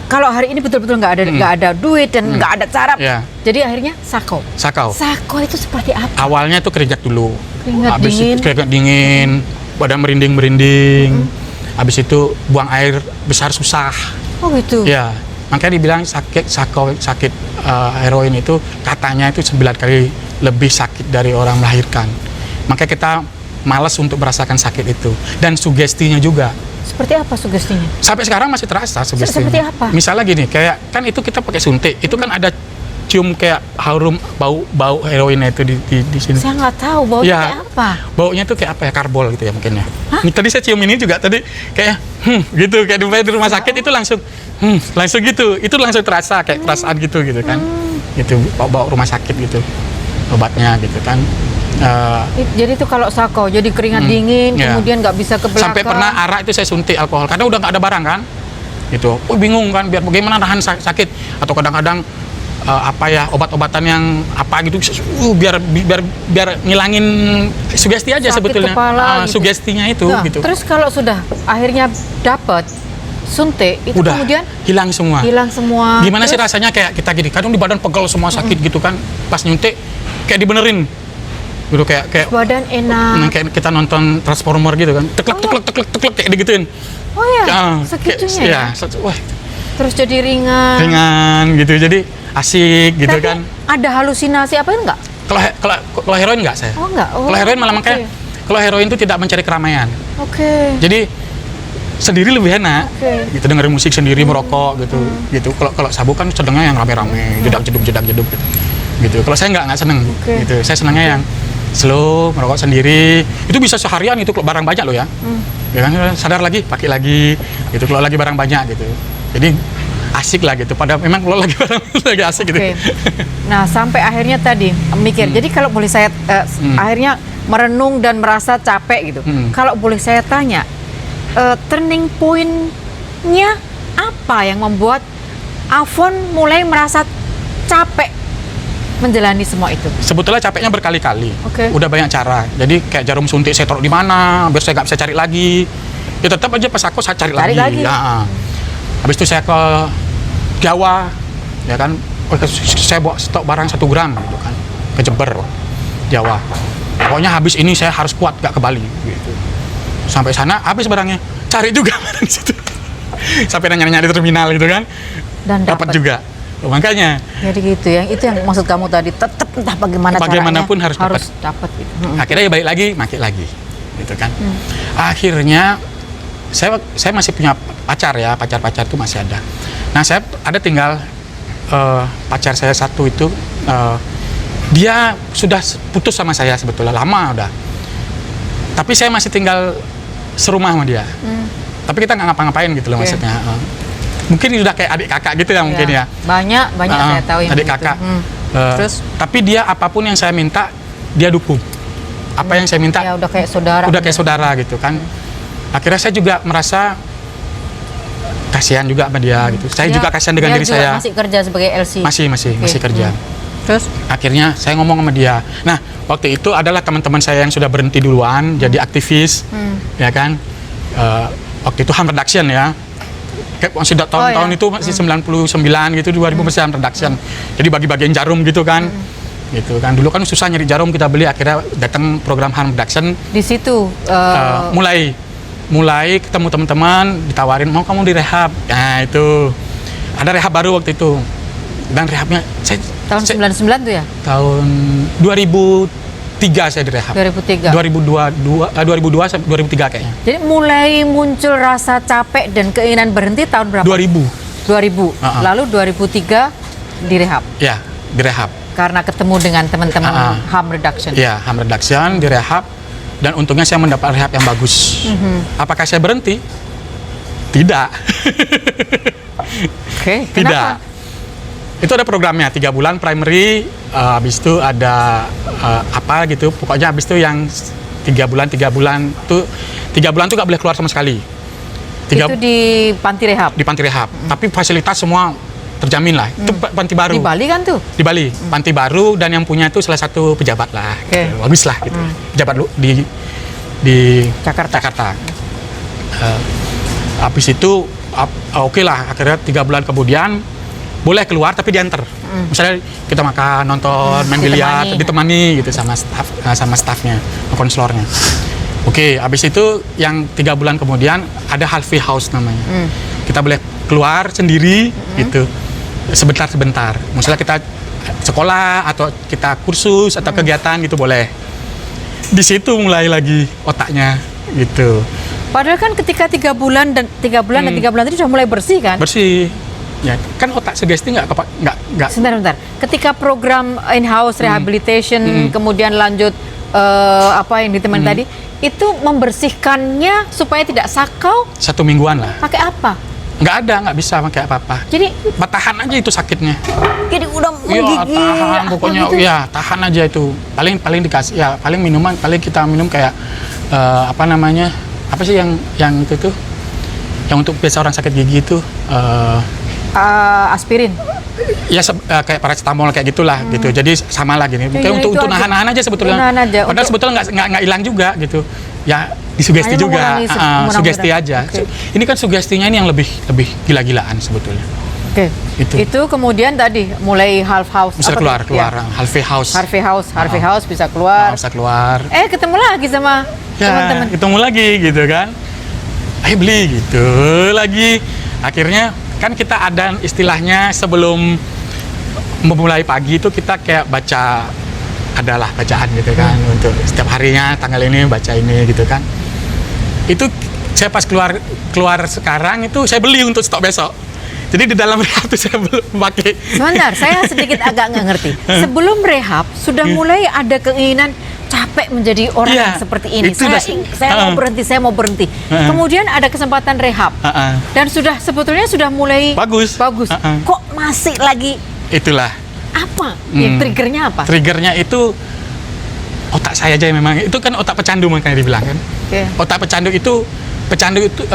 kalau hari ini betul-betul nggak ada duit dan nggak ada cara, Iya. jadi akhirnya sakau. Sakau. Sakau itu seperti apa? Awalnya tuh keringat dulu. Keringat Habis dingin. itu keringat dingin, badan merinding-merinding. Habis itu buang air besar susah. Oh gitu. Ya, makanya dibilang sakit heroin itu katanya itu 9 kali lebih sakit dari orang melahirkan. Makanya kita malas untuk merasakan sakit itu, dan sugestinya juga. Seperti apa sugestinya? Sampai sekarang masih terasa sugestinya. Seperti apa? Misalnya gini, kayak kan itu kita pakai suntik, itu kan ada cium kayak harum bau heroinnya itu di sini. Saya nggak tahu baunya Ya, kayak apa. baunya tuh kayak apa ya, karbol gitu ya mungkin ya. Ini tadi saya cium ini juga tadi kayak gitu, kayak di rumah sakit itu langsung langsung gitu, itu langsung terasa kayak perasaan gitu kan. Gitu bau rumah sakit gitu, obatnya gitu kan. Jadi itu kalau sakau, jadi keringat dingin, Ya. kemudian nggak bisa ke belakang. Sampai pernah arak itu saya suntik alkohol karena udah nggak ada barang kan, gitu. Bingung kan, biar bagaimana nahan sakit, atau kadang-kadang obat-obatan yang apa gitu, biar ngilangin sugesti aja Sakit sebetulnya. kepala gitu. Sugestinya itu, Nah, gitu. terus kalau sudah akhirnya dapat suntik, itu Udah kemudian hilang semua. Gimana sih Terus rasanya kayak kita gini, kadang di badan pegel semua sakit gitu kan, pas nyuntik kayak dibenerin. Gitu kayak badan enak. kayak kita nonton Transformer gitu kan, teklek kayak digituin. Oh ya, segitunya ya. Wah, Terus jadi ringan. gitu, jadi asik gitu. Tapi kan. ada halusinasi apa enggak? Kalau heroin nggak saya. Oh enggak. Oh, Kalau heroin malah oke. makanya kalau heroin itu tidak mencari keramaian. Oke. Jadi sendiri lebih enak. Oke. Gitu, dengerin musik sendiri, merokok gitu. Kalau sabu kan sedangnya yang rame-rame, jedak-jeduk gitu. Gitu. Kalau saya nggak seneng. Oke. Gitu. Saya senangnya yang slow, merokok sendiri. Itu bisa seharian itu kalau barang banyak loh ya. Ya kan, sadar lagi, pakai lagi gitu. Kalau lagi barang banyak gitu. Jadi asik lah gitu. Padahal memang kalau lagi barang lagi asik gitu. Oke. Nah, sampai akhirnya tadi mikir. Jadi kalau boleh saya akhirnya merenung dan merasa capek gitu. Kalau boleh saya tanya, turning point-nya apa yang membuat Alfon mulai merasa capek menjalani semua itu? Sebetulnya capeknya berkali-kali. Oke. Udah banyak cara. Jadi kayak jarum suntik saya taruh di mana, biar saya nggak bisa cari lagi. Ya tetap aja pas aku saya cari lagi. Ya. Habis itu saya ke Jawa, ya kan. Saya bawa stok barang 1 gram gitu kan. Ke Jember, Jawa. Pokoknya habis ini saya harus kuat, gak ke Bali gitu. Sampai sana habis barangnya. Cari juga barang di situ. Sampai nyari-nyari terminal gitu kan. Dan dapat juga. Makanya jadi gitu ya, itu yang maksud kamu tadi, tetap entah bagaimanapun caranya harus dapat gitu. Akhirnya ya balik lagi, makin lagi gitu kan. Akhirnya saya masih punya pacar ya, pacar itu masih ada. Nah, saya ada tinggal pacar saya satu itu, dia sudah putus sama saya sebetulnya lama udah. Tapi saya masih tinggal serumah sama dia. Tapi kita nggak ngapa-ngapain gitu loh maksudnya. Mungkin sudah kayak adik kakak gitu ya mungkin ya. Banyak saya tahu yang adik gitu. kakak. Terus? Tapi dia apapun yang saya minta dia dukung. Apa yang saya minta? Ya udah kayak saudara. Udah kayak saudara gitu kan. Akhirnya saya juga merasa kasihan juga sama dia gitu. Saya juga kasihan dengan diri saya. Masih kerja sebagai LC. Masih kerja. Terus? Akhirnya saya ngomong sama dia. Nah, waktu itu adalah teman-teman saya yang sudah berhenti duluan jadi aktivis, ya kan. Waktu itu Ham Reduction ya. Kayak masih tahun-tahun itu masih 99 gitu, 2000 masih Ham Reduction. Jadi bagi-bagiin jarum gitu kan. Gitu kan. Dulu kan susah nyari jarum, kita beli, akhirnya datang program Ham Reduction. Di situ mulai ketemu teman-teman, ditawarin mau kamu direhab. Nah, itu. Ada rehab baru waktu itu. Dan rehabnya tahun 99 tuh ya? Tahun 2003 saya direhab. 2003. 2002 sampai 2003 kayaknya. Jadi mulai muncul rasa capek dan keinginan berhenti tahun berapa? 2000. Lalu 2003 direhab. Ya, direhab. Karena ketemu dengan teman-teman Harm Reduction. Iya, Harm Reduction direhab dan untungnya saya mendapat rehab yang bagus. Apakah saya berhenti? Tidak. Oke, tidak. kenapa? Itu ada programnya 3 bulan primary, habis itu ada apa gitu. Pokoknya habis itu yang 3 bulan tuh 3 bulan tuh nggak boleh keluar sama sekali. Itu di panti rehab. Di panti rehab. Tapi fasilitas semua terjamin lah. Itu panti baru. Di Bali kan tuh? Di Bali, panti baru dan yang punya itu salah satu pejabat lah. Okay. Gitu. Bagus lah gitu. Pejabat di Jakarta. Habis itu oke lah, akhirnya 3 bulan kemudian boleh keluar tapi diantar. Misalnya kita makan, nonton, main biliar, ditemani gitu sama staffnya, konselornya. Oke, habis itu yang 3 bulan kemudian ada halfway house namanya. Kita boleh keluar sendiri gitu, sebentar. Misalnya kita sekolah atau kita kursus atau kegiatan gitu boleh. Di situ mulai lagi otaknya gitu. Padahal kan ketika 3 bulan dan 3 bulan itu sudah mulai bersih kan? Bersih. Ya, kan otak sugesti nggak. Sebentar. Ketika program in-house rehabilitation, kemudian lanjut apa yang ditemani tadi, itu membersihkannya supaya tidak sakau. 1 mingguan lah. Pakai apa? Nggak bisa pakai apa-apa. Jadi tahan aja itu sakitnya. Jadi udah menggigil. Ya, tahan pokoknya. Gitu? Ya, tahan aja itu. Paling dikasih ya, paling minuman, paling kita minum kayak apa namanya? Apa sih yang itu tuh? Yang untuk biasa orang sakit gigi itu aspirin. Ya kayak paracetamol kayak gitulah gitu. Jadi sama lah gini. Kayak untuk nahan aja sebetulnya. Padahal sebetulnya nggak hilang juga gitu. Ya disugesti juga. Sugesti aja. Okay. Ini kan sugestinya ini yang lebih gila-gilaan sebetulnya. Oke. Itu kemudian tadi mulai half house. Bisa keluar. Ya? Halfway house bisa keluar. Bisa keluar. Ketemu lagi sama teman-teman. Ketemu lagi gitu kan. Ayo beli gitu lagi. Akhirnya kan kita ada istilahnya sebelum memulai pagi itu kita kayak baca, adalah bacaan gitu kan, untuk setiap harinya tanggal ini baca ini gitu kan. Itu saya pas keluar sekarang itu saya beli untuk stok besok. Jadi di dalam rehab itu saya belum pakai. Sebentar, saya sedikit agak nggak ngerti. Sebelum rehab sudah mulai ada keinginan capek menjadi orang yang seperti ini. Saya mau berhenti. Kemudian ada kesempatan rehab. Dan sebetulnya sudah mulai bagus. Kok masih lagi? Itulah. Apa? Triggernya apa? Triggernya itu otak saya aja memang. Itu kan otak pecandu makanya dibilang kan. Okay. Otak pecandu itu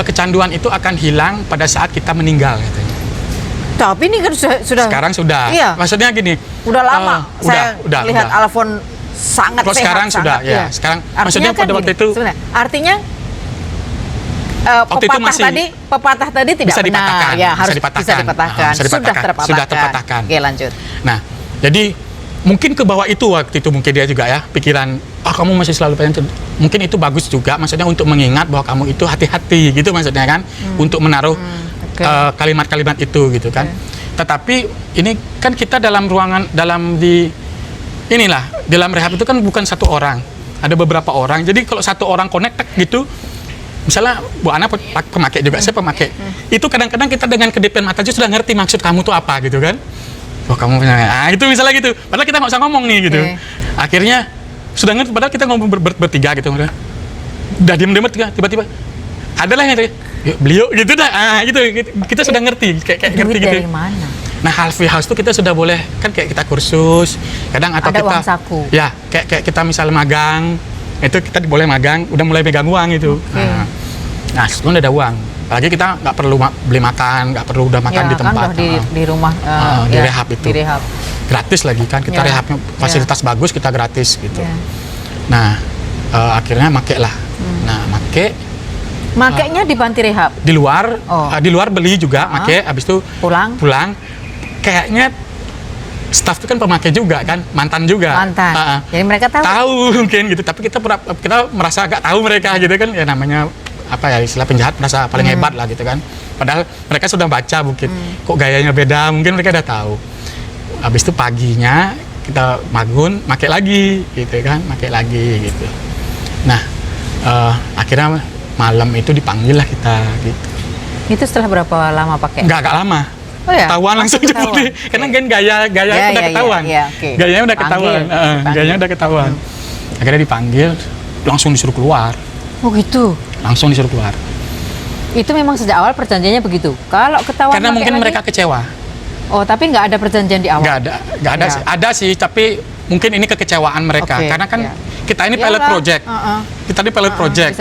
kecanduan itu akan hilang pada saat kita meninggal katanya. Tapi ini kan sudah Sekarang sudah. Iya. Maksudnya gini. Udah lama saya lihat udah. Alfon sangat Kalau sehat. sekarang sudah, sangat, ya. Sekarang Artinya maksudnya kan pada waktu gini, itu sebenarnya, artinya waktu itu masih pepatah tadi tidak bisa benar. dipatahkan, Ya, harus bisa dipatahkan. bisa dipatahkan. Sudah terpatahkan. Oke, lanjut. Nah, jadi mungkin ke bawah itu waktu itu mungkin dia juga ya pikiran, kamu masih selalu pengen. Mungkin itu bagus juga, maksudnya untuk mengingat bahwa kamu itu hati-hati gitu maksudnya kan, untuk menaruh kalimat-kalimat itu gitu kan. Tetapi ini kan kita dalam ruangan dalam rehab itu kan bukan satu orang, ada beberapa orang. Jadi kalau satu orang connect gitu, misalnya Bu Ana pemakai juga, saya pemakai. Itu kadang-kadang kita dengan kedipan mata aja sudah ngerti maksud kamu tuh apa gitu kan. Oh kamu punya, itu misalnya gitu. Padahal kita nggak usah ngomong nih gitu. Akhirnya sudah ngerti, padahal kita ngomong bertiga gitu. Udah diem-diem tiba-tiba adalah yang beliau gitu dah. Gitu kita sudah ngerti kayak ngerti gitu. Dari mana? Nah, halfway house itu kita sudah boleh kan kayak kita kursus, kadang atau Ada kita uang saku. Ya, kayak kita misalnya magang, itu kita boleh magang, udah mulai pegang uang itu. Nah, sebenarnya ada uang. Apalagi kita nggak perlu beli makan, nggak perlu udah makan di tempat. Kan di rumah di rehab itu. Di rehab. Gratis lagi kan, kita rehabnya fasilitas bagus, kita gratis gitu. Nah, akhirnya make lah. Nah, Makainya di panti rehab. Di luar beli juga, make, habis itu pulang. Kayaknya staff itu kan pemakai juga kan, mantan juga. Jadi mereka tahu. Tahu mungkin gitu, tapi kita merasa agak tahu mereka gitu kan, ya namanya apa ya, istilah penjahat merasa paling hebat lah gitu kan. Padahal mereka sudah baca mungkin, kok gayanya beda, mungkin mereka udah tahu. Habis itu paginya kita pakai lagi gitu kan, pakai lagi gitu. Nah, akhirnya malam itu dipanggil lah kita gitu. Itu setelah berapa lama pakai? Agak lama. Oh ya? Ketahuan langsung seperti, karena kan gaya udah ketahuan. Gayanya udah ketahuan. Gayanya udah ketahuan. Akhirnya dipanggil, langsung disuruh keluar. Oh gitu? Langsung disuruh keluar. Itu memang sejak awal perjanjiannya begitu? Kalau ketahuan Karena mungkin mereka kecewa. Oh, tapi nggak ada perjanjian di awal? Nggak ada sih. Ada sih, tapi mungkin ini kekecewaan mereka. Karena kan kita ini pilot project. Kita ini pilot project.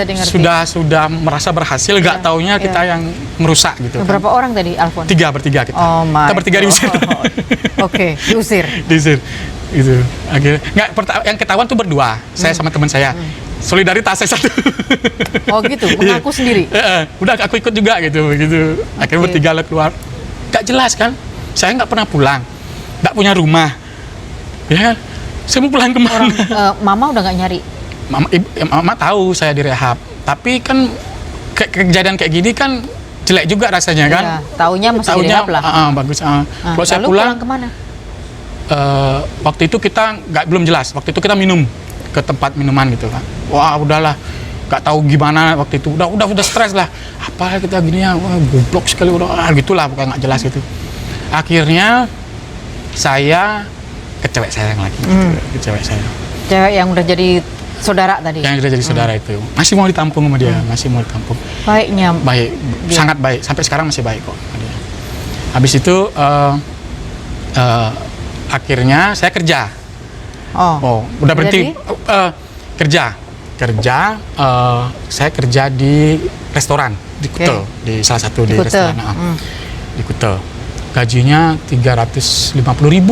Sudah merasa berhasil, nggak taunya kita yang merusak gitu. Berapa orang tadi, Alfon? Bertiga kita. Kita bertiga diusir. Oke, diusir. Diusir. Gitu. Akhirnya yang ketahuan tuh berdua, saya sama teman saya. Solidaritas saya satu. Oh gitu, mengaku sendiri. Udah aku ikut juga gitu. Akhirnya bertiga lah keluar. Gak jelas kan? Saya nggak pernah pulang, nggak punya rumah. Ya, saya mau pulang kemana? Mama udah nggak nyari? Mama tahu saya di rehab, tapi kan kejadian kayak gini kan jelek juga rasanya kan. Taunya masih di rehab lah. Bagus. Kalau saya pulang kemana? Waktu itu kita belum jelas. Waktu itu kita minum ke tempat minuman gitu kan. Wah udahlah, nggak tahu gimana waktu itu. Udah stres lah. Apa kita gini ya? Wah, goblok sekali udah gitulah, bukan nggak jelas gitu. Akhirnya saya ke cewek saya yang lagi, ke cewek saya. Cewek yang udah jadi saudara tadi? Yang udah jadi saudara itu. Masih mau ditampung sama dia, masih mau ditampung. Baiknya? Baik, sangat baik. Sampai sekarang masih baik kok sama dia. Habis itu akhirnya saya kerja. Udah berhenti kerja. Saya kerja di restoran di Kutel, di salah satu di restoran di Kutel. Gajinya 350.000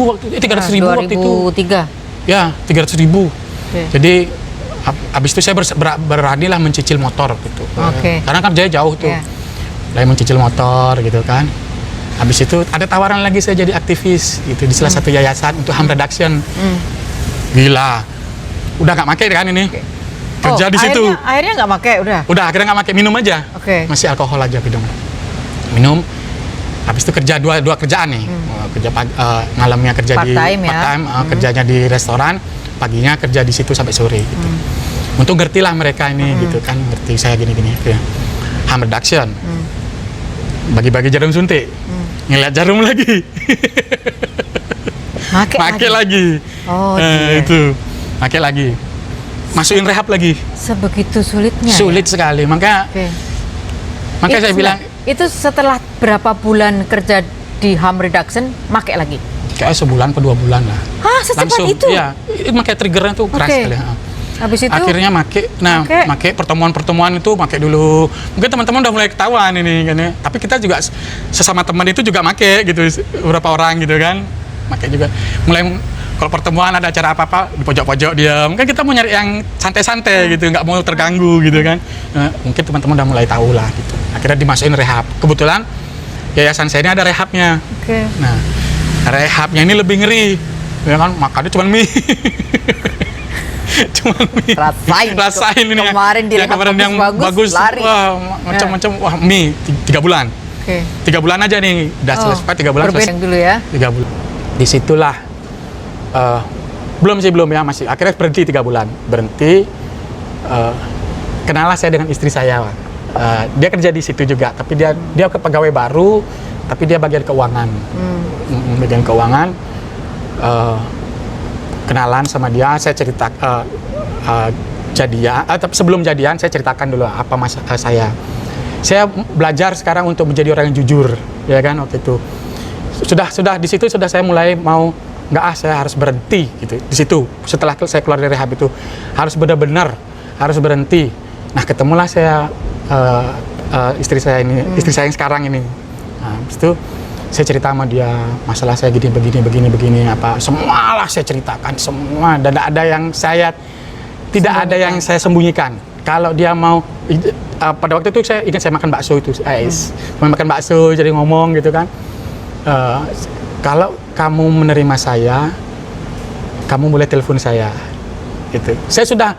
waktu itu, 300.000 waktu itu. 2003? Ya, 300.000. Jadi habis itu saya beranilah mencicil motor gitu. Karena kan jauh tuh. Mulai mencicil motor gitu kan. Habis itu ada tawaran lagi saya jadi aktivis gitu di salah satu yayasan untuk harm reduction. Gila. Udah nggak pakai kan ini. Kerja di situ. Akhirnya nggak pakai udah. Udah akhirnya nggak pakai, minum aja. Masih alkohol aja minum. Habis itu kerja dua kerjaan nih. Malamnya kerja part time, kerjanya di restoran, paginya kerja di situ sampai sore gitu. Untuk ngertilah mereka ini gitu kan, ngerti saya gini-gini ya. Harm reduction. Bagi-bagi jarum suntik. Ngeliat jarum lagi. Make lagi. Itu. Make lagi. Masukin rehab lagi. Sebegitu sulitnya. Sulit sekali. Makanya saya bilang itu setelah berapa bulan kerja di harm reduction, make lagi? Kayak sebulan atau 2 bulan lah. Hah, secepat itu? Iya, makanya triggernya tuh keras sekali. Habis itu akhirnya make pertemuan itu make dulu. Mungkin teman-teman udah mulai ketahuan ini kan ya. Tapi kita juga sesama teman itu juga make gitu, beberapa orang gitu kan. Make juga. Mulai kalau pertemuan ada acara apa-apa di pojok-pojok diam. Kan kita mau nyari yang santai-santai gitu, nggak mau terganggu gitu kan. Nah, mungkin teman-teman udah mulai tahu lah gitu. Akhirnya dimasukin rehab. Kebetulan yayasan saya ini ada rehabnya. Nah, rehabnya ini lebih ngeri. Ya kan, makannya cuma mie. Cuman mie. Rasain ini kemarin ya, kemarin yang bagus lari. Wah, macam-macam wah mie 3 bulan. 3 bulan aja nih udah selesai 3 bulan selesai. Dulu ya. 3 bulan. Disitulah belum ya masih akhirnya berhenti 3 bulan. Berhenti kenalah saya dengan istri saya. Dia kerja di situ juga, tapi dia pegawai baru, tapi dia bagian keuangan. Bagian keuangan. Kenalan sama dia, saya cerita jadian, tapi sebelum jadian saya ceritakan dulu apa masalah saya. Saya belajar sekarang untuk menjadi orang yang jujur, ya kan waktu itu. Sudah di situ sudah saya mulai mau saya harus berhenti gitu. Di situ setelah saya keluar dari rehab itu harus benar-benar harus berhenti. Nah, ketemulah saya istri saya yang sekarang ini. Nah, habis itu saya cerita sama dia masalah saya begini apa semualah saya ceritakan semua dan tidak ada yang saya sembunyikan. Kalau dia mau pada waktu itu saya ingat saya makan bakso itu makan bakso jadi ngomong gitu kan, kalau kamu menerima saya kamu boleh telepon saya gitu. Saya sudah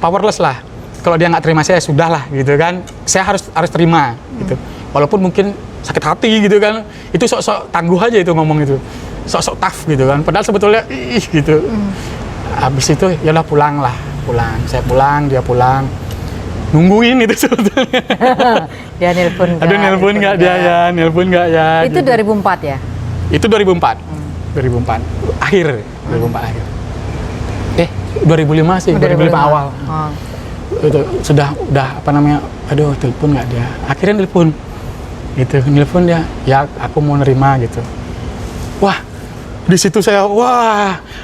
powerless lah, kalau dia nggak terima saya sudahlah gitu kan, saya harus terima gitu, walaupun mungkin sakit hati gitu kan, itu sok-sok tangguh aja itu ngomong itu, sok-sok tough gitu kan, padahal sebetulnya gitu. Habis itu ya udah pulang, saya pulang, dia pulang, nungguin itu sebetulnya. Dia nelpon nggak? Aduh, nelpon nggak ya? Itu gitu. 2004 ya? Itu 2004, 2004 akhir. 2005 sih, 2005 awal. Itu udah apa namanya? Aduh, telepon nggak dia? Akhirnya telepon. Gitu, nelpon dia, ya aku mau nerima gitu. Wah, di situ saya,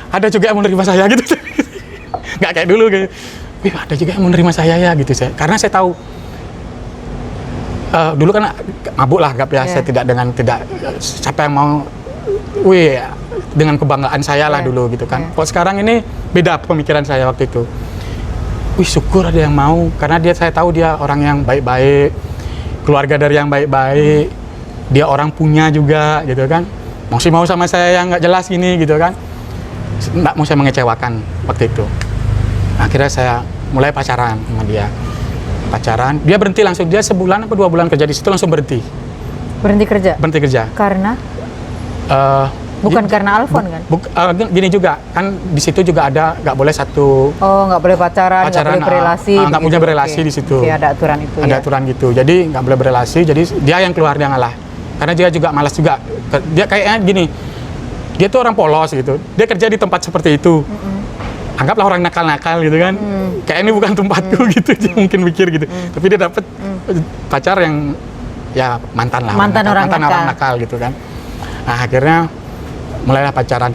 ada juga yang mau nerima saya gitu. Nggak kayak dulu gitu. Wih, ada juga yang mau nerima saya ya gitu saya. Karena saya tahu dulu kan mabuk lah gap ya, saya tidak siapa yang mau dengan kebanggaan saya lah dulu gitu kan. Kalau sekarang ini beda pemikiran saya waktu itu. Wih, syukur ada yang mau, karena saya tahu dia orang yang baik-baik, keluarga dari yang baik-baik, dia orang punya juga gitu kan, masih mau sama saya yang nggak jelas gini gitu kan, nggak mau saya mengecewakan waktu itu. Akhirnya saya mulai pacaran sama dia, dia berhenti langsung, dia sebulan apa 2 bulan kerja di situ langsung berhenti kerja karena bukan karena Alfon kan? Gini juga kan, di situ juga ada nggak boleh nggak boleh pacaran, nggak boleh berelasi, nggak punya berelasi di situ. Ada aturan itu. Ada aturan gitu, jadi nggak boleh berelasi. Jadi dia yang keluar, dia ngalah, karena dia juga malas juga. Dia kayaknya gini, dia tuh orang polos gitu. Dia kerja di tempat seperti itu. Anggaplah orang nakal-nakal gitu kan. Kayak ini bukan tempatku gitu, dia mungkin mikir gitu. Tapi dia dapet pacar yang ya mantan orang nakal gitu kan. Nah, akhirnya mulailah pacaran.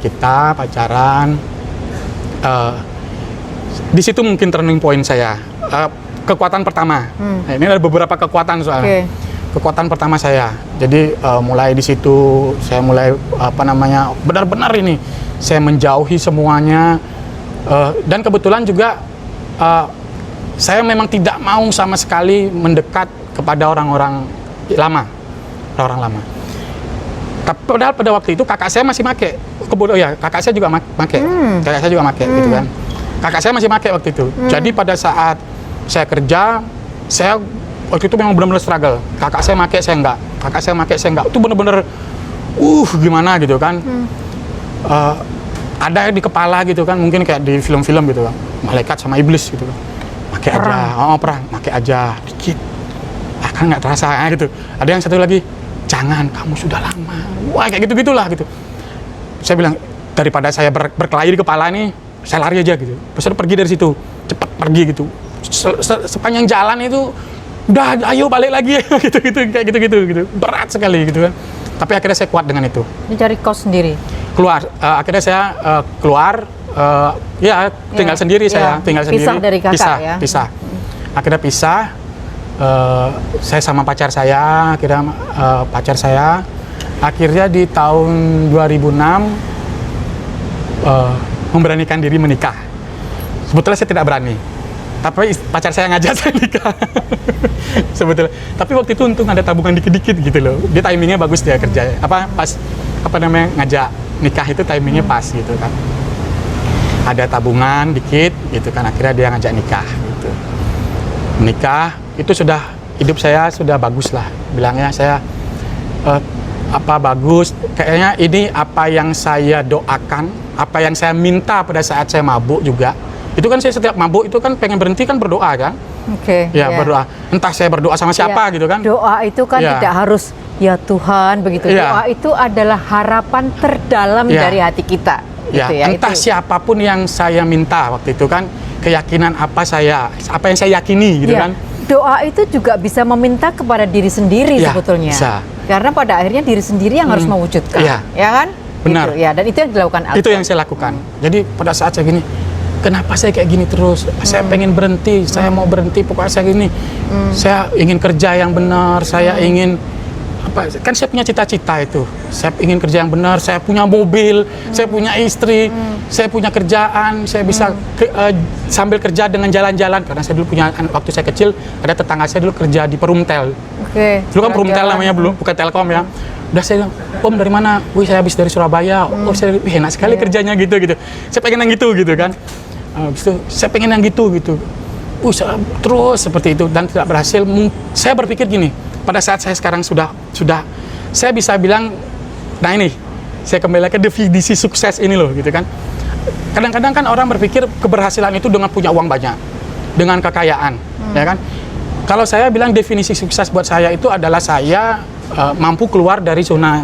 Di situ mungkin turning point saya. Kekuatan pertama. Nah, ini ada beberapa kekuatan soalnya. Kekuatan pertama saya. Jadi mulai di situ saya mulai benar-benar ini saya menjauhi semuanya. Dan kebetulan juga saya memang tidak mau sama sekali mendekat kepada orang-orang lama. Padahal pada waktu itu kakak saya masih make. Kakak saya juga make. Kakak saya juga make gitu kan. Kakak saya masih make waktu itu. Jadi pada saat saya kerja, saya waktu itu memang benar-benar struggle. Kakak saya make, saya enggak. Itu benar-benar gimana gitu kan. Ada di kepala gitu kan, mungkin kayak di film-film gitu kan, malaikat sama iblis gitu kan, pakai aja, perang, pakai aja dikit, kan nggak terasa gitu. Ada yang satu lagi, jangan, kamu sudah lama, kayak gitu-gitulah gitu. Saya bilang, daripada saya berkelahi di kepala nih, saya lari aja gitu. Terus saya pergi dari situ, cepat pergi gitu. Sepanjang jalan itu, udah ayo balik lagi kayak gitu, berat sekali gitu kan. Tapi akhirnya saya kuat dengan itu. Mencari kos sendiri? Keluar, akhirnya saya keluar, Ya tinggal sendiri saya, tinggal sendiri. Pisah dari kakak pisah, ya? Pisah. Akhirnya pisah. Saya sama pacar saya, akhirnya di tahun 2006 memberanikan diri menikah. Sebetulnya saya tidak berani, tapi pacar saya ngajak saya nikah. Sebetulnya, tapi waktu itu untung ada tabungan dikit-dikit gitu loh. Dia timingnya bagus, dia kerja ngajak nikah itu timingnya pas gitu kan. Ada tabungan dikit gitu kan, akhirnya dia ngajak nikah gitu. Menikah itu sudah, hidup saya sudah bagus lah, bilangnya saya bagus, kayaknya ini apa yang saya doakan, apa yang saya minta pada saat saya mabuk juga. Itu kan saya setiap mabuk itu kan pengen berhenti kan berdoa kan. Berdoa, entah saya berdoa sama siapa gitu kan. Doa itu kan tidak harus ya Tuhan begitu. Doa itu adalah harapan terdalam dari hati kita gitu ya. Entah itu. siapapun yang saya minta waktu itu kan, keyakinan apa yang saya yakini gitu kan. Doa itu juga bisa meminta kepada diri sendiri sebetulnya. Bisa. Karena pada akhirnya diri sendiri yang harus mewujudkan. Ya kan? Benar. Gitu, ya, dan itu yang dilakukan Alfon. Itu yang saya lakukan. Jadi pada saat saya gini, kenapa saya kayak gini terus? Saya pengen berhenti, saya mau berhenti, pokoknya saya gini. Saya ingin kerja yang benar, saya ingin kan saya punya cita-cita itu. Saya ingin kerja yang benar, saya punya mobil, saya punya istri, saya punya kerjaan, saya bisa sambil kerja dengan jalan-jalan, karena saya dulu punya, waktu saya kecil ada tetangga saya dulu kerja di Perumtel. Dulu kan Perumtel namanya, belum bukan Telkom ya. Udah saya bilang, Om dari mana? Wih, saya habis dari Surabaya. Oh, saya enak sekali kerjanya gitu. Saya pengen yang gitu kan. Saya pengen yang gitu. Terus seperti itu dan tidak berhasil. Saya berpikir gini, pada saat saya sekarang sudah saya bisa bilang, nah ini saya kembali lagi ke definisi sukses ini loh gitu kan. Kadang-kadang kan orang berpikir keberhasilan itu dengan punya uang banyak, dengan kekayaan, ya kan. Kalau saya bilang definisi sukses buat saya itu adalah saya mampu keluar dari zona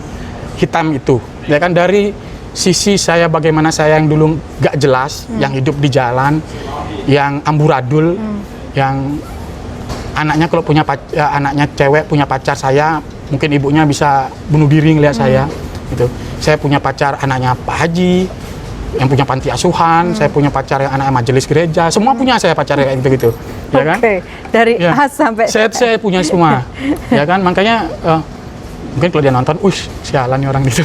hitam itu, ya kan, dari sisi saya bagaimana saya yang dulu gak jelas, yang hidup di jalan, yang amburadul, yang anaknya kalau punya anaknya cewek punya pacar saya, mungkin ibunya bisa bunuh diri ngelihat saya, gitu. Saya punya pacar anaknya Pak Haji, yang punya panti asuhan, saya punya pacar yang anaknya majelis gereja, semua punya saya pacar kayak gitu, ya kan? Dari A sampai saya punya semua, ya kan? Makanya mungkin kalau dia nonton, sialan nih orang gitu.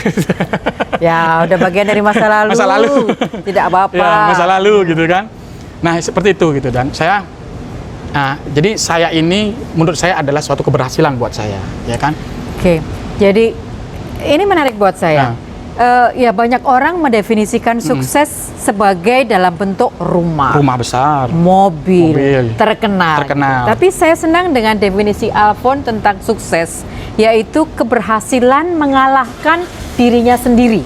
Ya, udah bagian dari masa lalu. Masa lalu. Tidak apa-apa. Ya, masa lalu gitu kan. Nah, seperti itu gitu, dan saya jadi saya ini menurut saya adalah suatu keberhasilan buat saya, ya kan? Jadi ini menarik buat saya. Ya, banyak orang mendefinisikan sukses sebagai dalam bentuk rumah besar, mobil. Terkenal. Tapi saya senang dengan definisi Alfon tentang sukses, yaitu keberhasilan mengalahkan dirinya sendiri.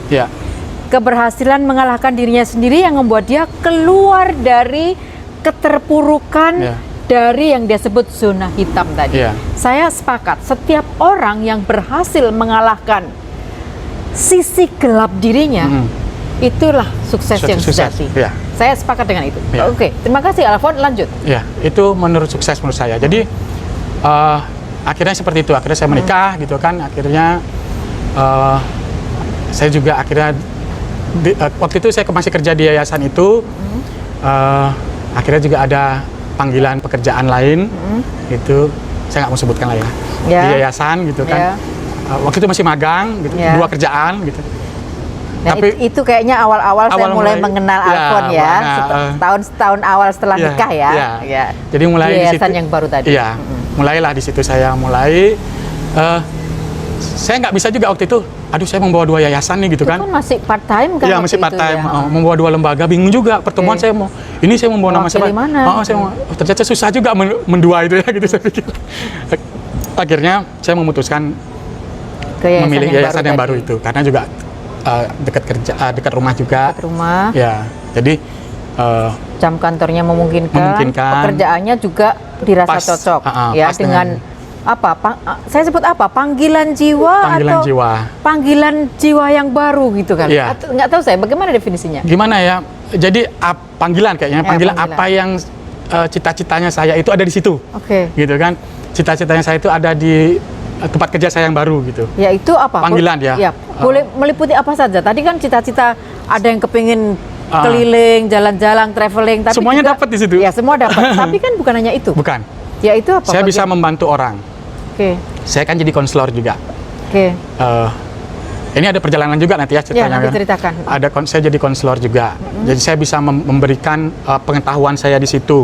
Keberhasilan mengalahkan dirinya sendiri yang membuat dia keluar dari keterpurukan, dari yang dia sebut zona hitam tadi. Saya sepakat, setiap orang yang berhasil mengalahkan sisi gelap dirinya, itulah sukses yang sejati. Saya sepakat dengan itu. Oke, terima kasih Alfon, lanjut. Itu menurut sukses menurut saya. Jadi akhirnya seperti itu, akhirnya saya menikah gitu kan, akhirnya saya juga akhirnya waktu itu saya masih kerja di yayasan itu, akhirnya juga ada panggilan pekerjaan lain, gitu. Saya nggak mau sebutkan lah ya, di yayasan gitu kan. Waktu itu masih magang, gitu, 2 kerjaan gitu. Nah, tapi itu kayaknya awal-awal saya mulai mengenal Alfon tahun awal setelah nikah ya. Jadi mulai di yayasan situ, yang baru tadi. Mulailah di situ saya mulai. Saya nggak bisa juga waktu itu. Aduh, saya membawa 2 yayasan nih gitu kan. Itu kan masih part time kan? Iya, masih part time. Membawa 2 lembaga, bingung juga. Pertemuan saya mau, ini saya membawa nama siapa? Ternyata susah juga mendua itu ya gitu saya pikir. Akhirnya saya memutuskan memilih yayasan yang baru itu karena juga dekat rumah juga. Dekat rumah. Ya, jadi jam kantornya memungkinkan. Pekerjaannya juga dirasa cocok. Ya, dengan saya sebut apa? Panggilan jiwa atau panggilan jiwa yang baru gitu kan? Nggak tahu saya. Bagaimana definisinya? Gimana ya? Jadi panggilan kayaknya. Panggilan apa yang cita-citanya saya itu ada di situ. Gitu kan? Cita-citanya saya itu ada di tempat kerja saya yang baru gitu. Ya, itu apa? Panggilan ya. Boleh meliputi apa saja? Tadi kan cita-cita ada yang kepingin keliling, jalan-jalan, traveling. Tapi semuanya juga- dapat di situ. Ya, semua dapat. Tapi kan bukan hanya itu. Bukan. Ya itu apa? Saya bisa membantu orang. Oke. Saya kan jadi konselor juga. Oke. Ini ada perjalanan juga nanti ya Ya, ceritanya. nanti kan. ceritakan. Saya jadi konselor juga. Jadi saya bisa memberikan pengetahuan saya di situ.